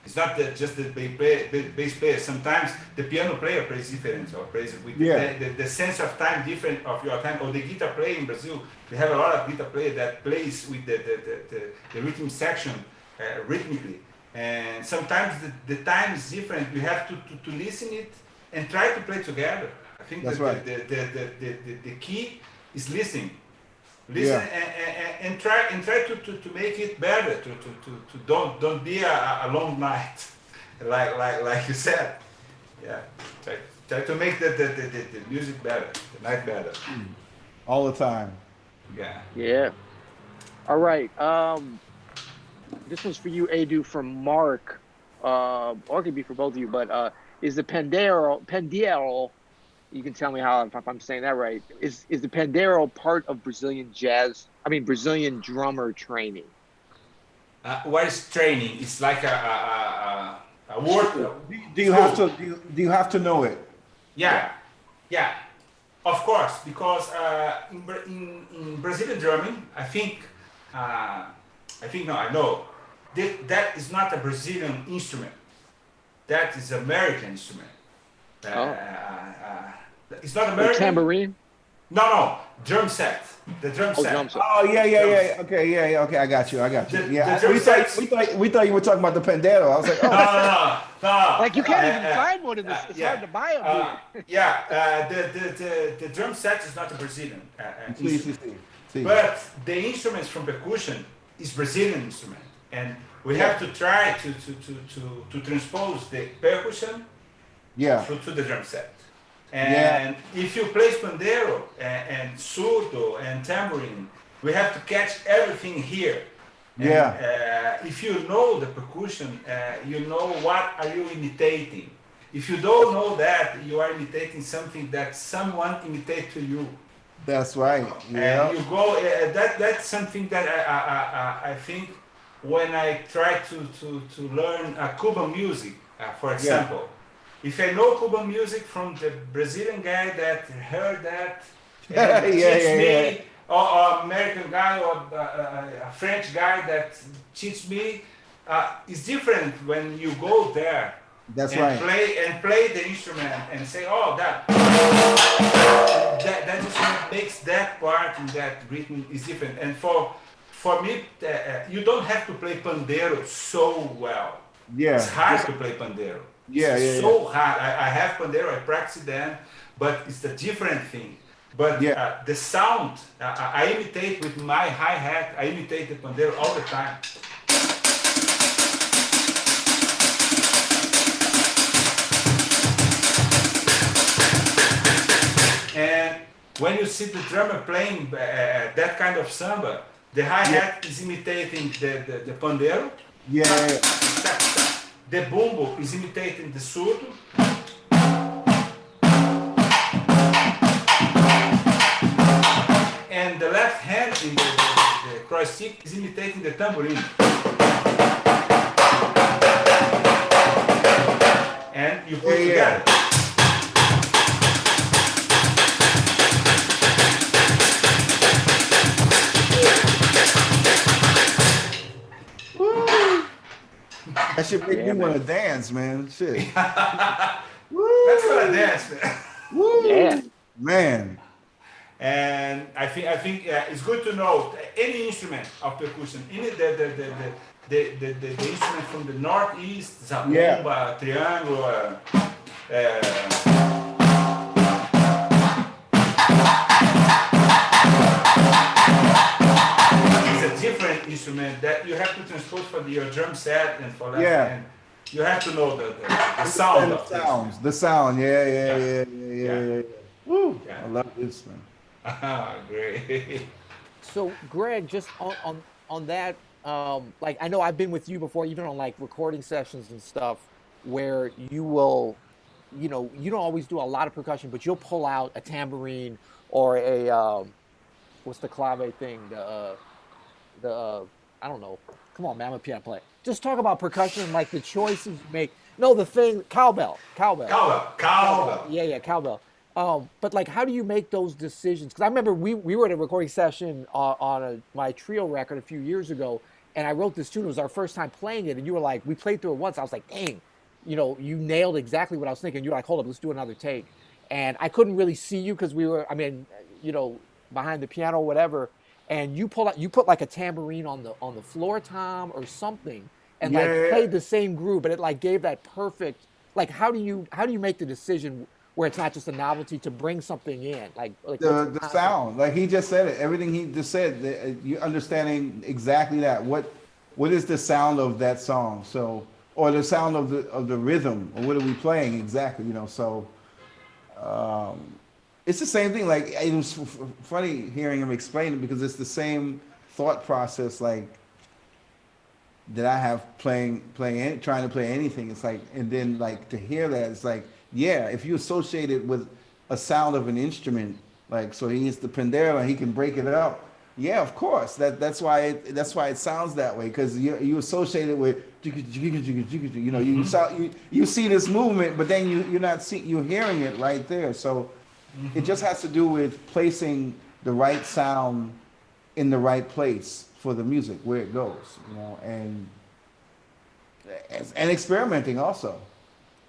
Speaker 4: It's not just the bass player. Sometimes the piano player plays different or plays with the sense of time different of your time. Or the guitar player in Brazil, we have a lot of guitar players that plays with the rhythm section rhythmically. And sometimes the time is different. You have to listen it and try to play together. I think that's right. The key is listening. Listen and try to make it better. To don't be a long night, like you said. Yeah, try to make the music better, the night better.
Speaker 1: All the time.
Speaker 4: Yeah.
Speaker 2: Yeah. All right. This one's for you, Edu, from Mark. Or it could be for both of you. But is the pandeiro? You can tell me if I'm saying that right. Is the pandeiro part of Brazilian jazz? I mean, Brazilian drummer training.
Speaker 4: What is training? It's like a word.
Speaker 1: Do you have to know it?
Speaker 4: Yeah. Of course, because in Brazilian drumming, I know that is not a Brazilian instrument. That is American instrument. It's not American.
Speaker 2: The tambourine?
Speaker 4: No, drum set. The drum set.
Speaker 2: Drum set.
Speaker 1: Oh yeah. Okay, okay. I got you. We thought you were talking about the pandeiro. I was like, oh.
Speaker 4: No.
Speaker 2: Like you can't even find one of this. It's hard to buy them.
Speaker 4: The drum set is not a Brazilian instrument.
Speaker 1: See.
Speaker 4: But the instruments from percussion is Brazilian instrument, and we have to try to transpose the percussion to the drum set. And if you play pandeiro and surdo and tambourine, we have to catch everything here. And, if you know the percussion, you know what are you imitating. If you don't know that, you are imitating something that someone imitated to you.
Speaker 1: That's right.
Speaker 4: And you go. That's something that I think when I try to learn Cuban music, for example. If I know Cuban music from the Brazilian guy that heard that, teach me, or American guy or a French guy that teach me, it's different when you go there.
Speaker 1: That's
Speaker 4: and
Speaker 1: right.
Speaker 4: Play the instrument and say, oh, that instrument makes that part in that rhythm is different. And for me, you don't have to play pandeiro so well.
Speaker 1: Yeah.
Speaker 4: It's hard to play pandeiro. So hard. I have pandeiro, I practice them, but it's a different thing. But the sound, I imitate with my hi-hat, I imitate the pandeiro all the time. And when you see the drummer playing that kind of samba, The hi-hat is imitating the pandeiro.
Speaker 1: Yeah.
Speaker 4: The bumbo is imitating the surdo. And the left hand in the cross stick is imitating the tambourine. And you put together.
Speaker 1: That should make me want to dance, man. Shit.
Speaker 4: That's what I dance, man.
Speaker 1: Woo.
Speaker 2: Yeah.
Speaker 1: Man.
Speaker 4: And I think it's good to know any instrument of percussion, any the instrument from the northeast, zabumba, triangle, it's a different instrument that you have to transpose for your drum set and for that. And you have to know the sound of the sounds.
Speaker 1: The sound, yeah. Woo.
Speaker 4: Yeah.
Speaker 1: I love this, man.
Speaker 4: Great.
Speaker 3: So, Greg, just on that, like I know I've been with you before, even on like recording sessions and stuff, where you will, you know, you don't always do a lot of percussion, but you'll pull out a tambourine or a what's the clave thing? The I don't know. Come on, man, I'm a piano player. Just talk about percussion, like the choices you make. No, the thing, cowbell. Yeah, cowbell. But like, how do you make those decisions? Because I remember we were at a recording session on my trio record a few years ago, and I wrote this tune. It was our first time playing it, and you were like, we played through it once. I was like, dang, you know, you nailed exactly what I was thinking. You were like, hold up, let's do another take. And I couldn't really see you because we were, I mean, you know, behind the piano or whatever. And you put like a tambourine on the floor tom or something, and like played the same groove, but it like gave that perfect. Like, how do you make the decision where it's not just a novelty to bring something in, like
Speaker 1: the sound, like he just said it. Everything he just said, you understanding exactly that. What is the sound of that song? So, or the sound of the rhythm, or what are we playing exactly? You know, so it's the same thing. Like it was funny hearing him explain it because it's the same thought process, like that I have trying to play anything. It's like, and then like to hear that, it's like. Yeah, if you associate it with a sound of an instrument, like so he's the pandeiro and he can break it up. Yeah, of course. That's why it sounds that way, because you associate it with you know, you see this movement, but then you're hearing it right there. So it just has to do with placing the right sound in the right place for the music where it goes, you know, and experimenting also.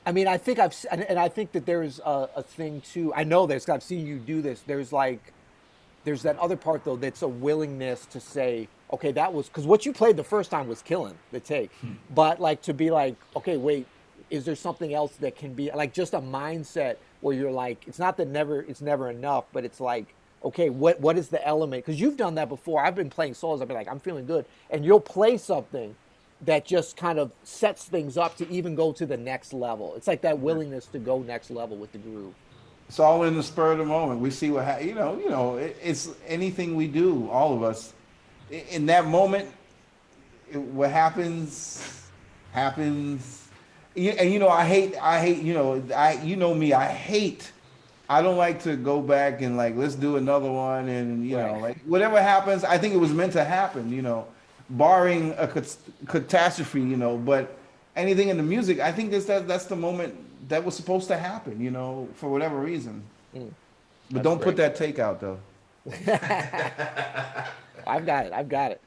Speaker 3: I mean, I think I think that there's a thing too. I know this, 'cause I've seen you do this. There's that other part though, that's a willingness to say, okay, that was, because what you played the first time was killing the take, but like to be like, okay, wait, is there something else that can be like just a mindset where you're like, it's not that it's never enough, but it's like, okay, what is the element? Because you've done that before. I've been playing solos. I've been like, I'm feeling good, and you'll play something that just kind of sets things up to even go to the next level. It's like that willingness to go next level with the groove.
Speaker 1: It's all in the spur of the moment. We see what it's anything we do, all of us. In that moment, what happens. And you know, I hate. You know me. I don't like to go back and like let's do another one, and you know, like whatever happens. I think it was meant to happen. You know. Barring a catastrophe, you know, but anything in the music, I think that's the moment that was supposed to happen, you know, for whatever reason. But don't put that take out though.
Speaker 3: I've got it.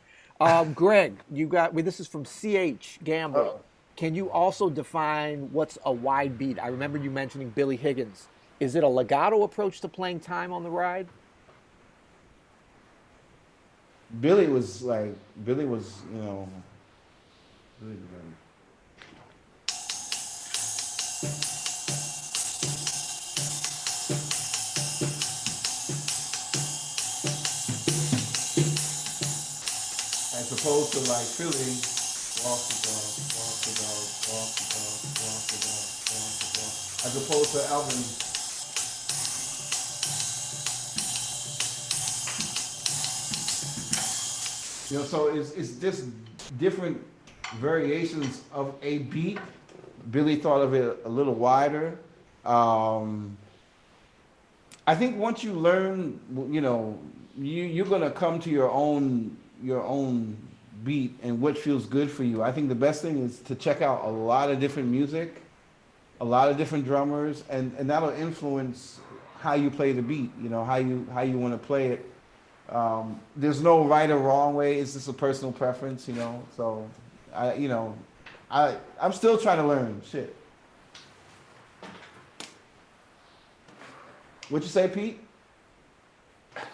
Speaker 3: Greg, this is from CH Gambler. Can you also define what's a wide beat? I remember you mentioning Billy Higgins. Is it a legato approach to playing time on the ride?
Speaker 1: Billy was, you know, as opposed to like Philly, walk the dog, walk the dog, walk the dog, walk the dog, walk the dog. As opposed to Alvin. So it's just different variations of a beat. Billy thought of it a little wider. I think once you learn, you're gonna come to your own beat and what feels good for you. I think the best thing is to check out a lot of different music, a lot of different drummers, and that'll influence how you play the beat. How you want to play it. There's no right or wrong way. It's just a personal preference. So I'm still trying to learn shit. What you say, Pete?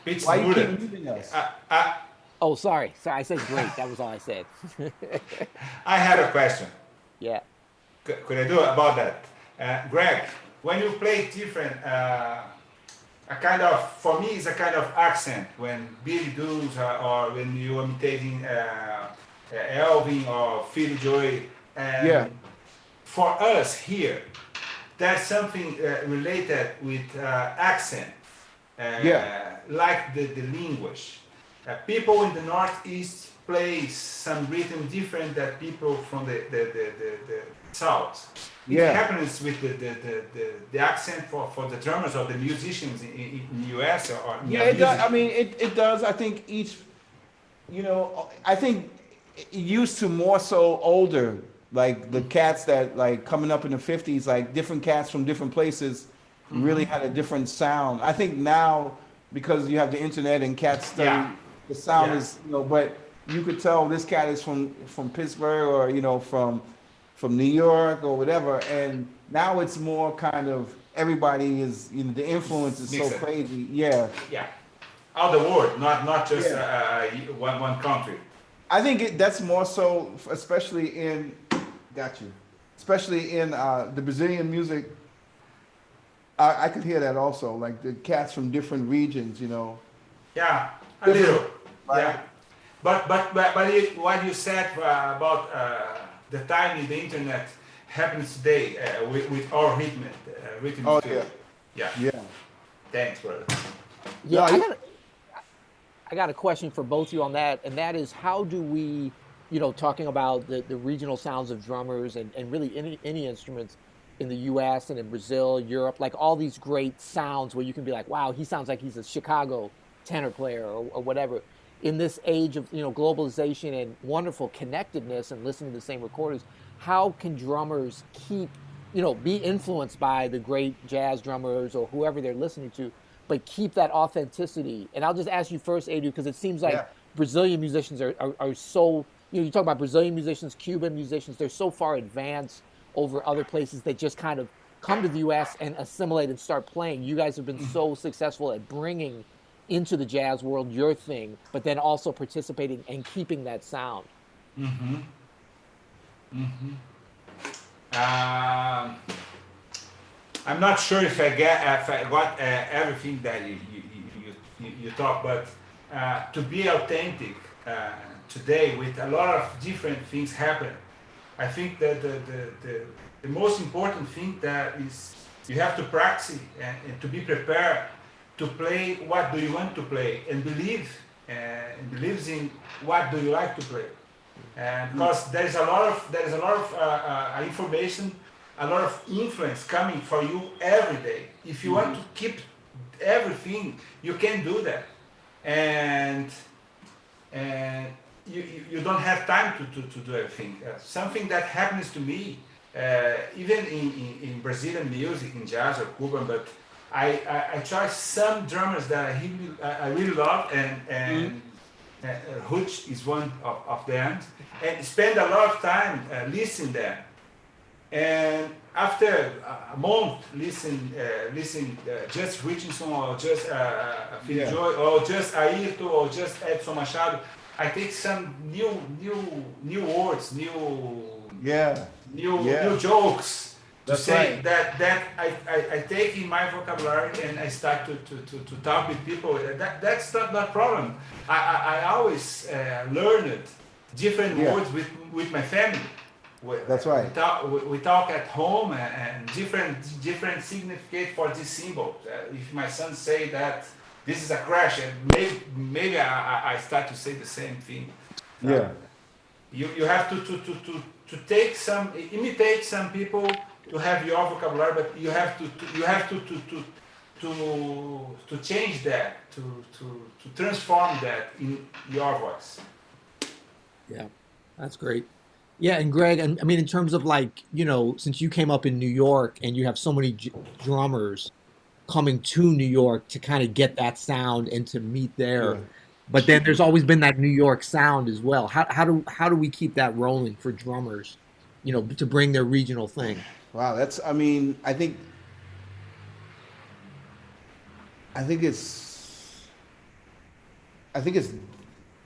Speaker 4: Pete's
Speaker 1: Why you keep
Speaker 4: muted.
Speaker 1: muting us?
Speaker 5: Oh, sorry. I said great. That was all I said.
Speaker 4: I have a question.
Speaker 5: Yeah.
Speaker 4: Could I do about that? Greg, when you play different, for me, it's a kind of accent when Billy does or when you're imitating Elvin or Philly Joy. And for us here, there's something related with accent, like the language. People in the Northeast play some rhythm different than people from the South. It happens with the accent for the drummers or the musicians in the US or
Speaker 1: it does. I mean, it does. I think I think it used to more so older, like the cats that like coming up in the 50s, like different cats from different places really had a different sound. I think now, because you have the internet and cats study, the sound is, but you could tell this cat is from Pittsburgh or, from New York or whatever. And now it's more kind of, everybody is, the influence is so crazy. Yeah.
Speaker 4: Yeah. All the world, not just one country.
Speaker 1: I think that's more so, especially in the Brazilian music. I could hear that also, like the cats from different regions,
Speaker 4: Yeah, a little.
Speaker 1: Right?
Speaker 4: Yeah, but what you said about the time in the internet happens today with our rhythm.
Speaker 1: Oh
Speaker 4: too. Yeah. Thanks, brother.
Speaker 5: Yeah, I got a question for both of you on that, and that is, how do we, talking about the regional sounds of drummers and really any instruments in the U.S. and in Brazil, Europe, like all these great sounds where you can be like, wow, he sounds like he's a Chicago tenor player or whatever. In this age of globalization and wonderful connectedness and listening to the same recordings, how can drummers keep, be influenced by the great jazz drummers or whoever they're listening to, but keep that authenticity? And I'll just ask you first, Edu, because it seems like Brazilian musicians are so, you talk about Brazilian musicians, Cuban musicians, they're so far advanced over other places that just kind of come to the U.S. and assimilate and start playing. You guys have been so successful at bringing into the jazz world your thing, but then also participating and keeping that sound.
Speaker 4: I'm not sure if I got everything that you talk, but to be authentic today with a lot of different things happen, I think that the most important thing that is you have to practice and to be prepared to play what do you want to play and believes in what do you like to play, and because there is a lot of information, a lot of influence coming for you every day. If you want to keep everything, you can do that, and you don't have time to do everything. Something that happens to me, even in Brazilian music, in jazz or Cuban, but I try some drummers that I really love, and Hutch is one of them, and spend a lot of time listening them. And after a month listen just Hutchinson or just Philly Joy or just Ayrto or just Edison Machado, I take some new words, new jokes. To say that I take in my vocabulary and I start to talk with people. That's not a problem. I always learned different words with my family.
Speaker 1: That's right.
Speaker 4: We talk at home and different significance for this symbol. If my son say that this is a crash, and maybe I start to say the same thing.
Speaker 1: Yeah.
Speaker 4: You have to take some, imitate some people to have your vocabulary, but you have to change that, to transform that in your voice.
Speaker 5: Yeah, that's great. Yeah, and Greg, I mean, in terms of like, since you came up in New York and you have so many drummers coming to New York to kind of get that sound and to meet there,
Speaker 1: Yeah.
Speaker 5: but then there's always been that New York sound as well. How do we keep that rolling for drummers, to bring their regional thing?
Speaker 1: Wow, I mean, I think it's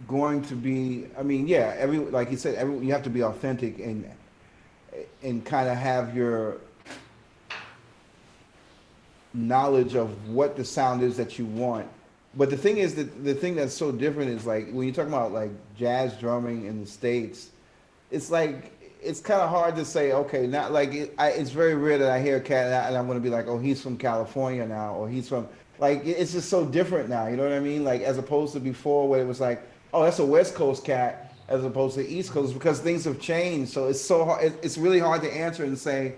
Speaker 1: going to be, I mean, yeah, like you said, you have to be authentic and kind of have your knowledge of what the sound is that you want. But the thing is that the thing that's so different is like when you're talking about like jazz drumming in the States, it's like it's kind of hard to say, okay, not like it's very rare that I hear a cat and I'm going to be like, oh, he's from California now, or he's from, like, it's just so different now, you know what I mean? Like, as opposed to before where it was like, oh, that's a West Coast cat, as opposed to East Coast, because things have changed. So it's so hard, it's really hard to answer and say,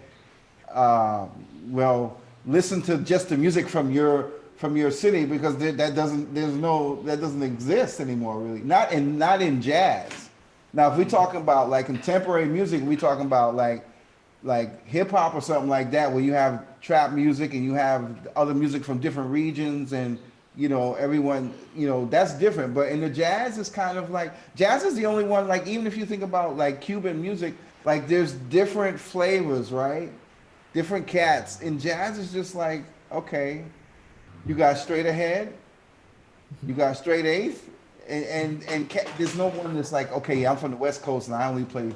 Speaker 1: well, listen to just the music from your city, because that doesn't exist anymore, really. Not in jazz. Now, if we're talking about like contemporary music, we're talking about like hip hop or something like that, where you have trap music and you have other music from different regions, and everyone, that's different. But in the jazz, it's kind of like jazz is the only one. Like, even if you think about like Cuban music, like there's different flavors, right? Different cats. In jazz, it's just like, okay, you got straight ahead, you got straight eighth. And there's no one that's like, okay, I'm from the West Coast and I only play,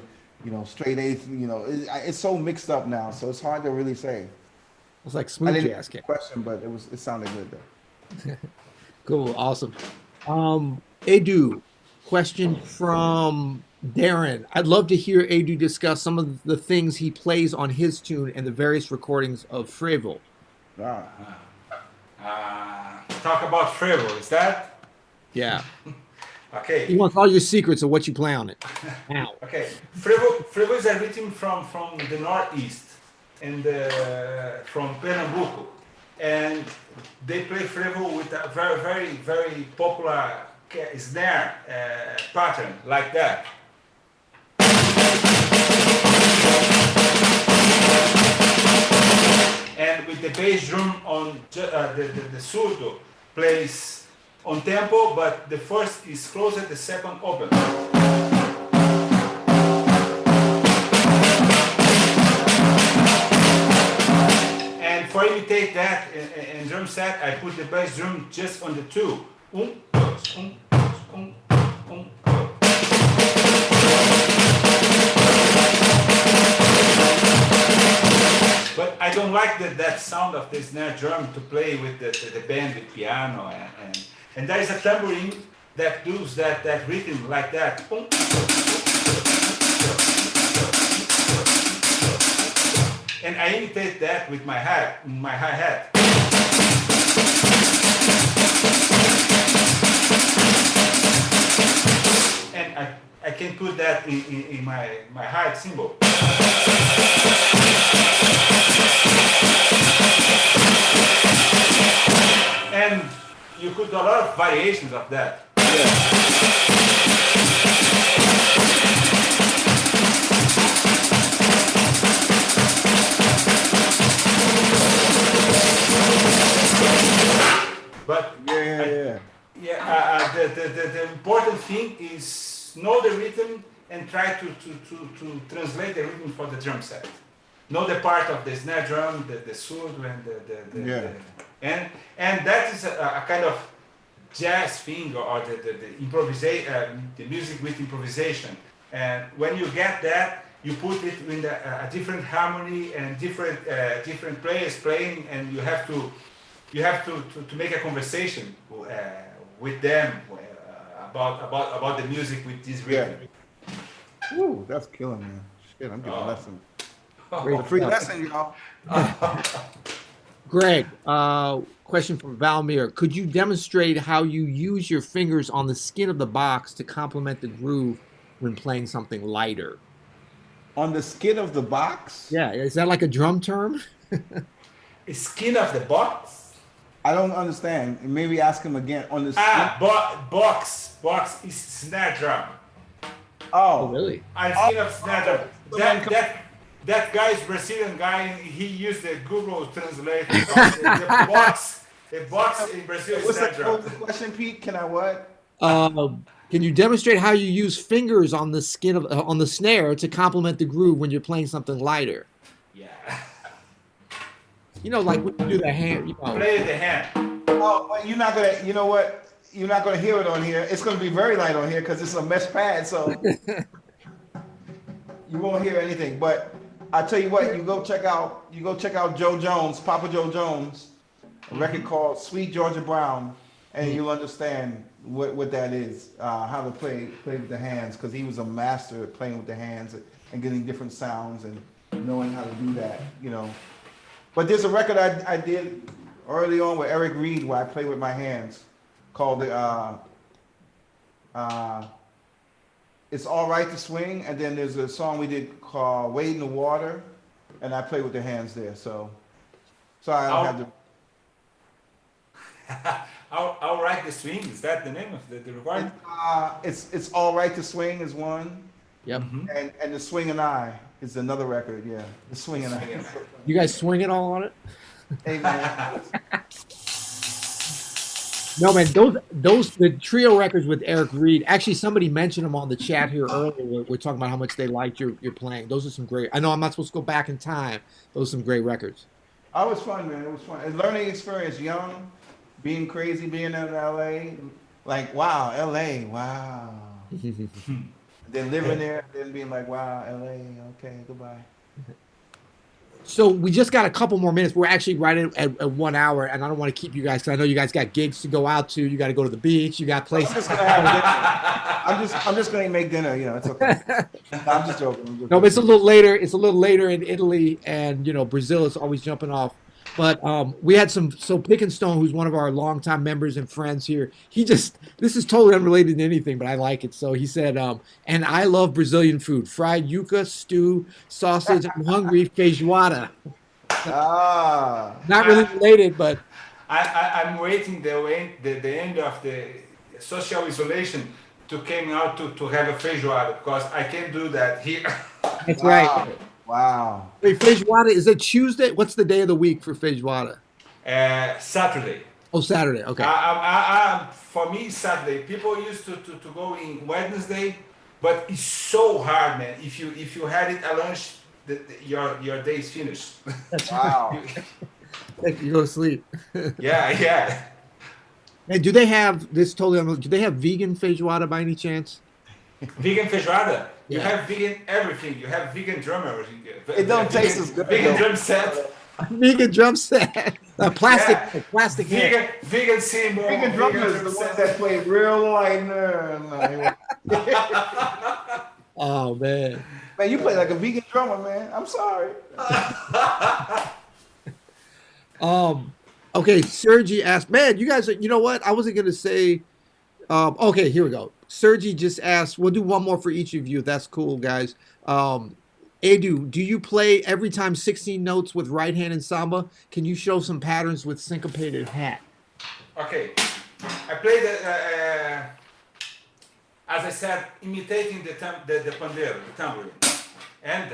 Speaker 1: straight eighth. It's so mixed up now, so it's hard to really say.
Speaker 5: It's like smooth jazz.
Speaker 1: Question, but it sounded good though.
Speaker 5: Cool, awesome. Edu, question from Darren. I'd love to hear Edu discuss some of the things he plays on his tune and the various recordings of Freville.
Speaker 4: Talk about Freville, is that?
Speaker 5: Yeah.
Speaker 4: Okay.
Speaker 5: He wants all your secrets of what you play on it. Now.
Speaker 4: Okay. Freville is a rhythm from the Northeast and from Pernambuco, and they play Freville with a very, very, very popular snare pattern like that. And with the bass drum on the surdo plays on tempo, but the first is closer, the second open. And for imitate that in drum set, I put the bass drum just on the two. But I don't like that sound of the snare drum to play with the band with piano and there is a tambourine that does that rhythm like that. And I imitate that with my hi-hat. And I can put that in my hi-hat cymbal. And you could do a lot of variations of that. Yeah. But the important thing is know the rhythm and try to translate the rhythm for the drum set. Know the part of the snare drum, the surdo, and and that is a kind of jazz thing, or the improvisation, the music with improvisation. And when you get that, you put it in a different harmony and different players playing, and you have to make a conversation with them about the music with this rhythm.
Speaker 1: Yeah. Ooh, that's killing me. Shit, I'm getting a lesson. A free lesson, y'all.
Speaker 5: Greg, question from Valmir. Could you demonstrate how you use your fingers on the skin of the box to complement the groove
Speaker 3: when playing something lighter?
Speaker 1: On the skin of the box?
Speaker 3: Yeah, is that like a drum term?
Speaker 4: Skin of the box?
Speaker 1: I don't understand. Maybe ask him again. On the skin.
Speaker 4: Box is snare drum.
Speaker 1: Oh,
Speaker 3: really?
Speaker 4: Skin of snare drum. That guy is Brazilian guy. He used the Google Translate. The box in Brazil is snare drum.
Speaker 1: What's the question, Pete? Can I what?
Speaker 3: Can you demonstrate how you use fingers on the skin of on the snare to complement the groove when you're playing something lighter?
Speaker 4: Yeah.
Speaker 3: You know, like when you do the hand. You know.
Speaker 4: Play the hand.
Speaker 1: Oh, well, you're not gonna. You know what? You're not gonna hear it on here. It's gonna be very light on here because it's a mesh pad, so you won't hear anything. But I tell you what, you go check out Joe Jones, Papa Joe Jones, a record called Sweet Georgia Brown, and you'll understand what that is, how to play with the hands, because he was a master at playing with the hands and getting different sounds and knowing how to do that, you know. But there's a record I did early on with Eric Reed where I play with my hands called It's All Right to Swing, and then there's a song we did called Wade in the Water, and I play with the hands there, so I don't have to.
Speaker 4: All Right to Swing, is that the name of the recording?
Speaker 1: It's All Right to Swing is one.
Speaker 3: Yep.
Speaker 1: And The Swing and I is another record, yeah. The Swing and I.
Speaker 3: You guys swing it all on it?
Speaker 1: Hey, man.
Speaker 3: No, man, the trio records with Eric Reed, actually somebody mentioned them on the chat here earlier. We're talking about how much they liked your playing. Those are some great, I know I'm not supposed to go back in time. Those are some great records.
Speaker 1: Oh, it was fun, man. It was fun. A learning experience, young, being crazy, being in LA. Like, wow, LA, wow. Then living there, then being like, wow, LA, okay, goodbye.
Speaker 3: So we just got a couple more minutes. We're actually right at 1 hour, and I don't want to keep you guys because I know you guys got gigs to go out to. You got to go to the beach. You got places.
Speaker 1: I'm just gonna make dinner. You know, it's okay. No, I'm just joking.
Speaker 3: No, but it's a little later. It's a little later in Italy, and you know Brazil is always jumping off. But we had Pick and Stone, who's one of our longtime members and friends here. This is totally unrelated to anything, but I like it. So he said, and I love Brazilian food, fried yuca, stew, sausage. I'm hungry, feijoada. Not really related, but
Speaker 4: I'm waiting the end of the social isolation to come out to have a feijoada because I can't do that here.
Speaker 3: That's right.
Speaker 1: Wow.
Speaker 3: Wait, feijoada, is it Tuesday? What's the day of the week for feijoada?
Speaker 4: Saturday.
Speaker 3: Oh, Saturday. Okay.
Speaker 4: For me, Saturday. People used to go in Wednesday, but it's so hard, man. If you had it at lunch, your day is finished.
Speaker 1: Wow.
Speaker 3: You go to sleep.
Speaker 4: Yeah.
Speaker 3: And do they have this totally? Do they have vegan feijoada by any chance?
Speaker 4: Vegan feijoada. You have vegan everything. You have vegan drummer.
Speaker 1: It don't taste as good.
Speaker 4: Vegan drum set.
Speaker 3: Vegan drum set. Plastic.
Speaker 4: Vegan cymbal.
Speaker 1: Vegan drummer is the one that play real light.
Speaker 3: Oh man.
Speaker 1: Man, you play like a vegan drummer, man. I'm sorry.
Speaker 3: Okay, Sergi asked, man, you guys, you know what? I wasn't going to say, okay, here we go. Sergi just asked, we'll do one more for each of you. That's cool, guys. Edu, do you play every time 16 notes with right hand in samba? Can you show some patterns with syncopated hat?
Speaker 4: Okay. I play as I said, imitating the pandeiro, the tambourine. And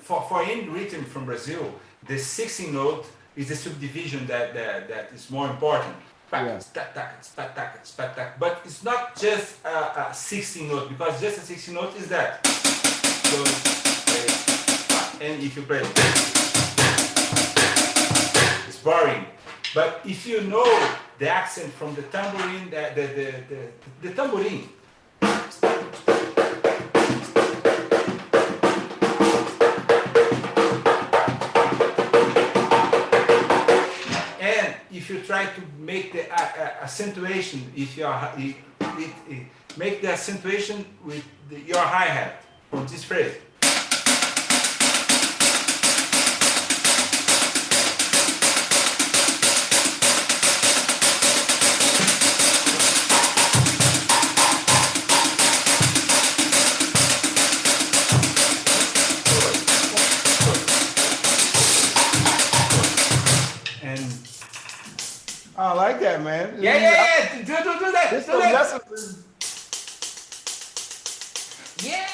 Speaker 4: for any rhythm from Brazil, the 16 note is the subdivision that is more important. But it's not just a 16 note, because just a 16 note is that. So, and if you play, it's boring. But if you know the accent from the tambourine, the tambourine. If you try to make the accentuation, make the accentuation with your hi-hat from this phrase.
Speaker 1: that, man.
Speaker 4: Yeah. Do that.
Speaker 1: This
Speaker 4: Do
Speaker 1: the
Speaker 4: that.
Speaker 1: lessons.
Speaker 4: Yeah.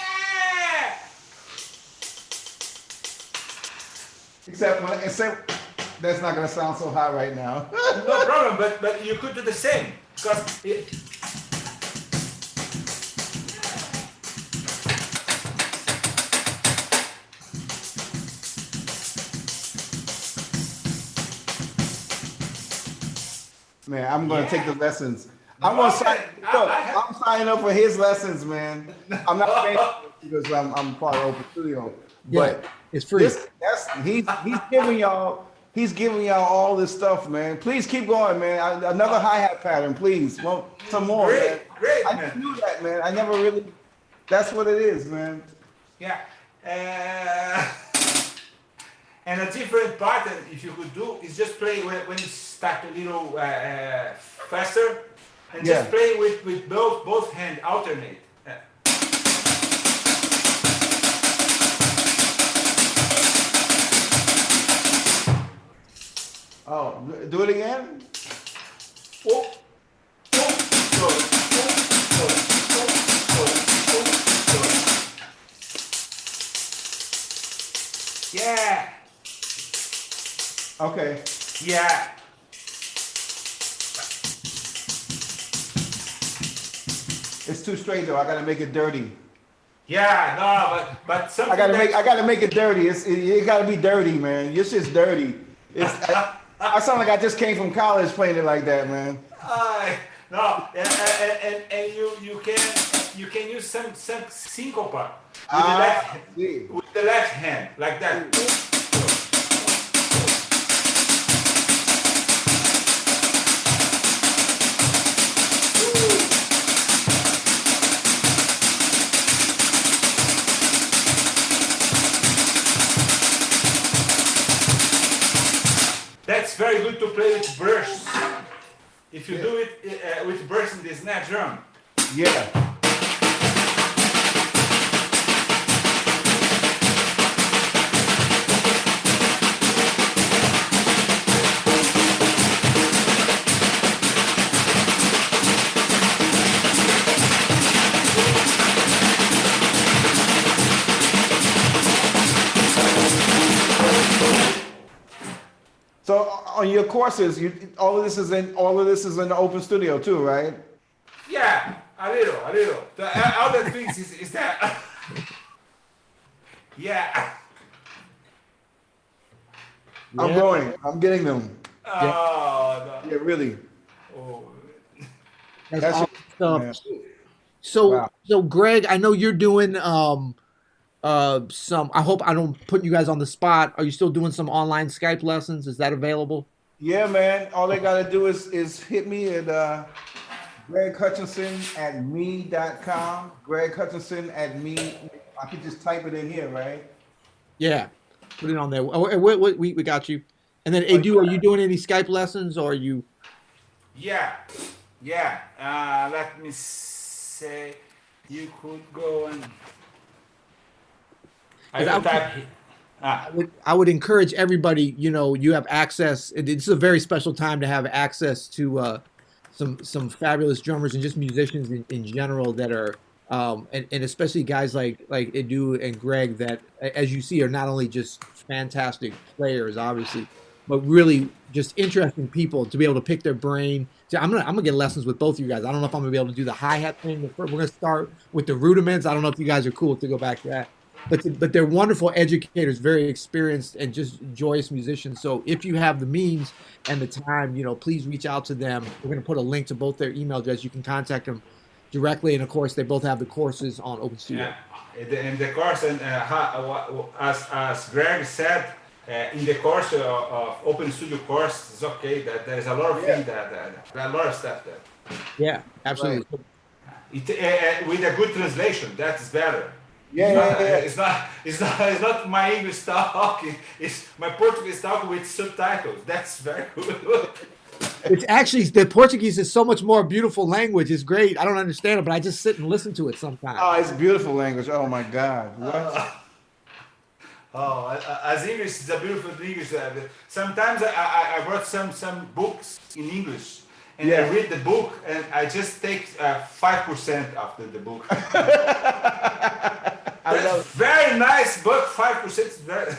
Speaker 1: Except that's not gonna sound so hot right now.
Speaker 4: No problem, but you could do the same because
Speaker 1: Man, I'm gonna take the lessons.
Speaker 4: I'm
Speaker 1: signing up for his lessons, man. I'm not paying because I'm part of Open Studio, but
Speaker 3: it's free.
Speaker 1: He's giving y'all all this stuff, man. Please keep going, man. Another hi-hat pattern, please. Well, some more, man.
Speaker 4: Great,
Speaker 1: I
Speaker 4: man.
Speaker 1: knew that, man. I never really. That's what it is, man.
Speaker 4: Yeah. And a different pattern, if you could do, is just play when you start a little faster, and just play with both hands, alternate.
Speaker 1: Oh, do it again.
Speaker 4: Yeah.
Speaker 1: Okay.
Speaker 4: Yeah.
Speaker 1: It's too straight though. I gotta make it dirty.
Speaker 4: Yeah, no, but something
Speaker 1: I gotta make it dirty. It gotta be dirty, man. Your shit's dirty. I sound like I just came from college playing it like that, man.
Speaker 4: No, and you can use some syncopa with the left hand like that. That's very good to play with bursts. If you do it with bursts in the snare drum.
Speaker 1: Yeah. So on your courses, all of this is in the Open Studio too, right?
Speaker 4: Yeah, a little. The other things is that. Yeah.
Speaker 1: I'm getting them.
Speaker 4: Oh, no.
Speaker 1: Yeah, really.
Speaker 4: Oh.
Speaker 3: That's awesome stuff. So Greg, I know you're doing some. I hope I don't put you guys on the spot. Are you still doing some online Skype lessons? Is that available?
Speaker 1: Yeah, man. All they gotta do is hit me at Greg Hutchinson at me.com. Greg Hutchinson at me. I could just type it in here, right?
Speaker 3: Yeah, put it on there. We got you. And then Edu, are you doing any Skype lessons or are you?
Speaker 4: Yeah. Let me say, you could go and.
Speaker 3: I would encourage everybody. You have access. It's a very special time to have access to some fabulous drummers and just musicians in general that are, and especially guys like Edu and Greg that, as you see, are not only just fantastic players, obviously, but really just interesting people to be able to pick their brain. So I'm gonna get lessons with both of you guys. I don't know if I'm gonna be able to do the hi-hat thing. We're gonna start with the rudiments. I don't know if you guys are cool to go back to that. But they're wonderful educators, very experienced, and just joyous musicians. So if you have the means and the time, please reach out to them. We're going to put a link to both their email address. You can contact them directly, and of course, they both have the courses on Open Studio.
Speaker 4: Yeah. In the course, and as Greg said, in the course of Open Studio course, it's okay that there is a lot of things a lot of stuff there.
Speaker 3: Yeah, absolutely.
Speaker 4: Right. With a good translation, that's better.
Speaker 1: It's
Speaker 4: not my English talk. It's my Portuguese talk with subtitles. That's very good.
Speaker 3: It's actually, the Portuguese is so much more beautiful language. It's great. I don't understand it, but I just sit and listen to it sometimes.
Speaker 1: Oh, it's a beautiful language. Oh my God. What?
Speaker 4: As English is a beautiful English. Sometimes I wrote some books in English, and
Speaker 1: Yeah.
Speaker 4: I read the book, and I just take 5% after the book. That's very nice book. 5% is very.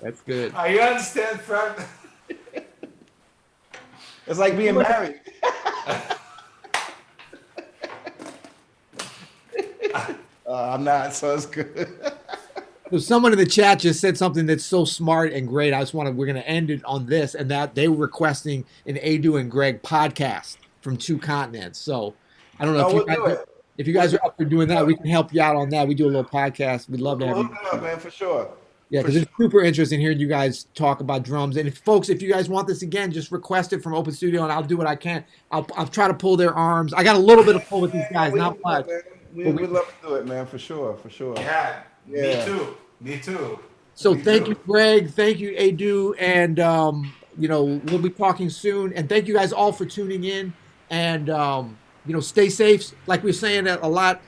Speaker 3: That's good.
Speaker 4: I understand, Frank.
Speaker 1: It's like being married. I'm not, so it's good.
Speaker 3: So someone in the chat just said something that's so smart and great. We're going to end it on this, and that they were requesting an Edu and Greg podcast from two continents. So I don't know if you guys are up for doing that, we can help you out on that. We do a little podcast. We'd love to have you.
Speaker 1: Hook it up, man, for sure.
Speaker 3: Yeah, because it's super interesting hearing you guys talk about drums. And if you guys want this again, just request it from Open Studio, and I'll do what I can. I'll try to pull their arms. I got a little bit of pull with these guys, not much.
Speaker 1: We'd love to do it, man, for sure.
Speaker 4: Yeah, me too.
Speaker 3: So thank you, Greg. Thank you, Edu. And, we'll be talking soon. And thank you guys all for tuning in. And, stay safe. Like we were saying a lot,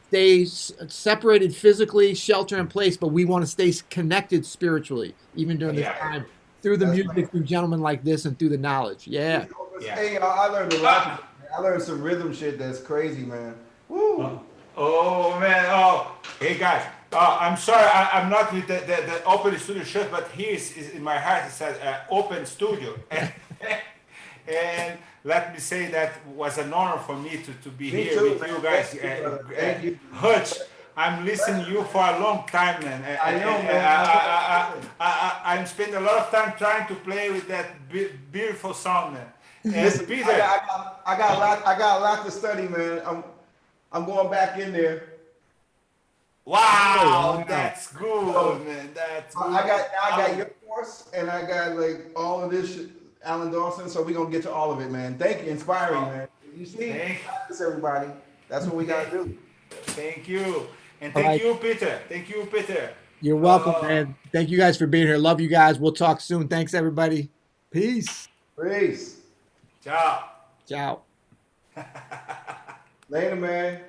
Speaker 3: stay separated physically, shelter in place, but we want to stay connected spiritually, even during this time, through the music, through gentlemen like this, and through the knowledge. Yeah.
Speaker 1: Hey, I learned a lot. I learned some rhythm shit that's crazy, man. Woo.
Speaker 4: Oh man! Oh, hey guys. I'm sorry, I'm not with the Open Studio shirt, but here is in my heart. It says Open Studio, and let me say that was an honor for me to be here
Speaker 1: too,
Speaker 4: with
Speaker 1: man.
Speaker 4: you guys.
Speaker 1: Thank you.
Speaker 4: Hutch, I'm listening to you for a long time, man.
Speaker 1: I know, man.
Speaker 4: I'm spending a lot of time trying to play with that beautiful sound, man. And
Speaker 1: Listen,
Speaker 4: Peter,
Speaker 1: I got a lot to study, man. I'm going back in there.
Speaker 4: wow, that's good, man. That's good.
Speaker 1: I got your course, and I got like all of this shit, Alan Dawson. So we're gonna get to all of it, man. Thank you, inspiring, man. You see, practice, everybody. That's what we gotta do.
Speaker 4: Thank you, and thank you, Peter. Thank you, Peter.
Speaker 3: You're welcome, man. Thank you guys for being here. Love you guys. We'll talk soon. Thanks, everybody. Peace.
Speaker 1: Peace.
Speaker 4: Ciao.
Speaker 3: Ciao.
Speaker 1: Later, man.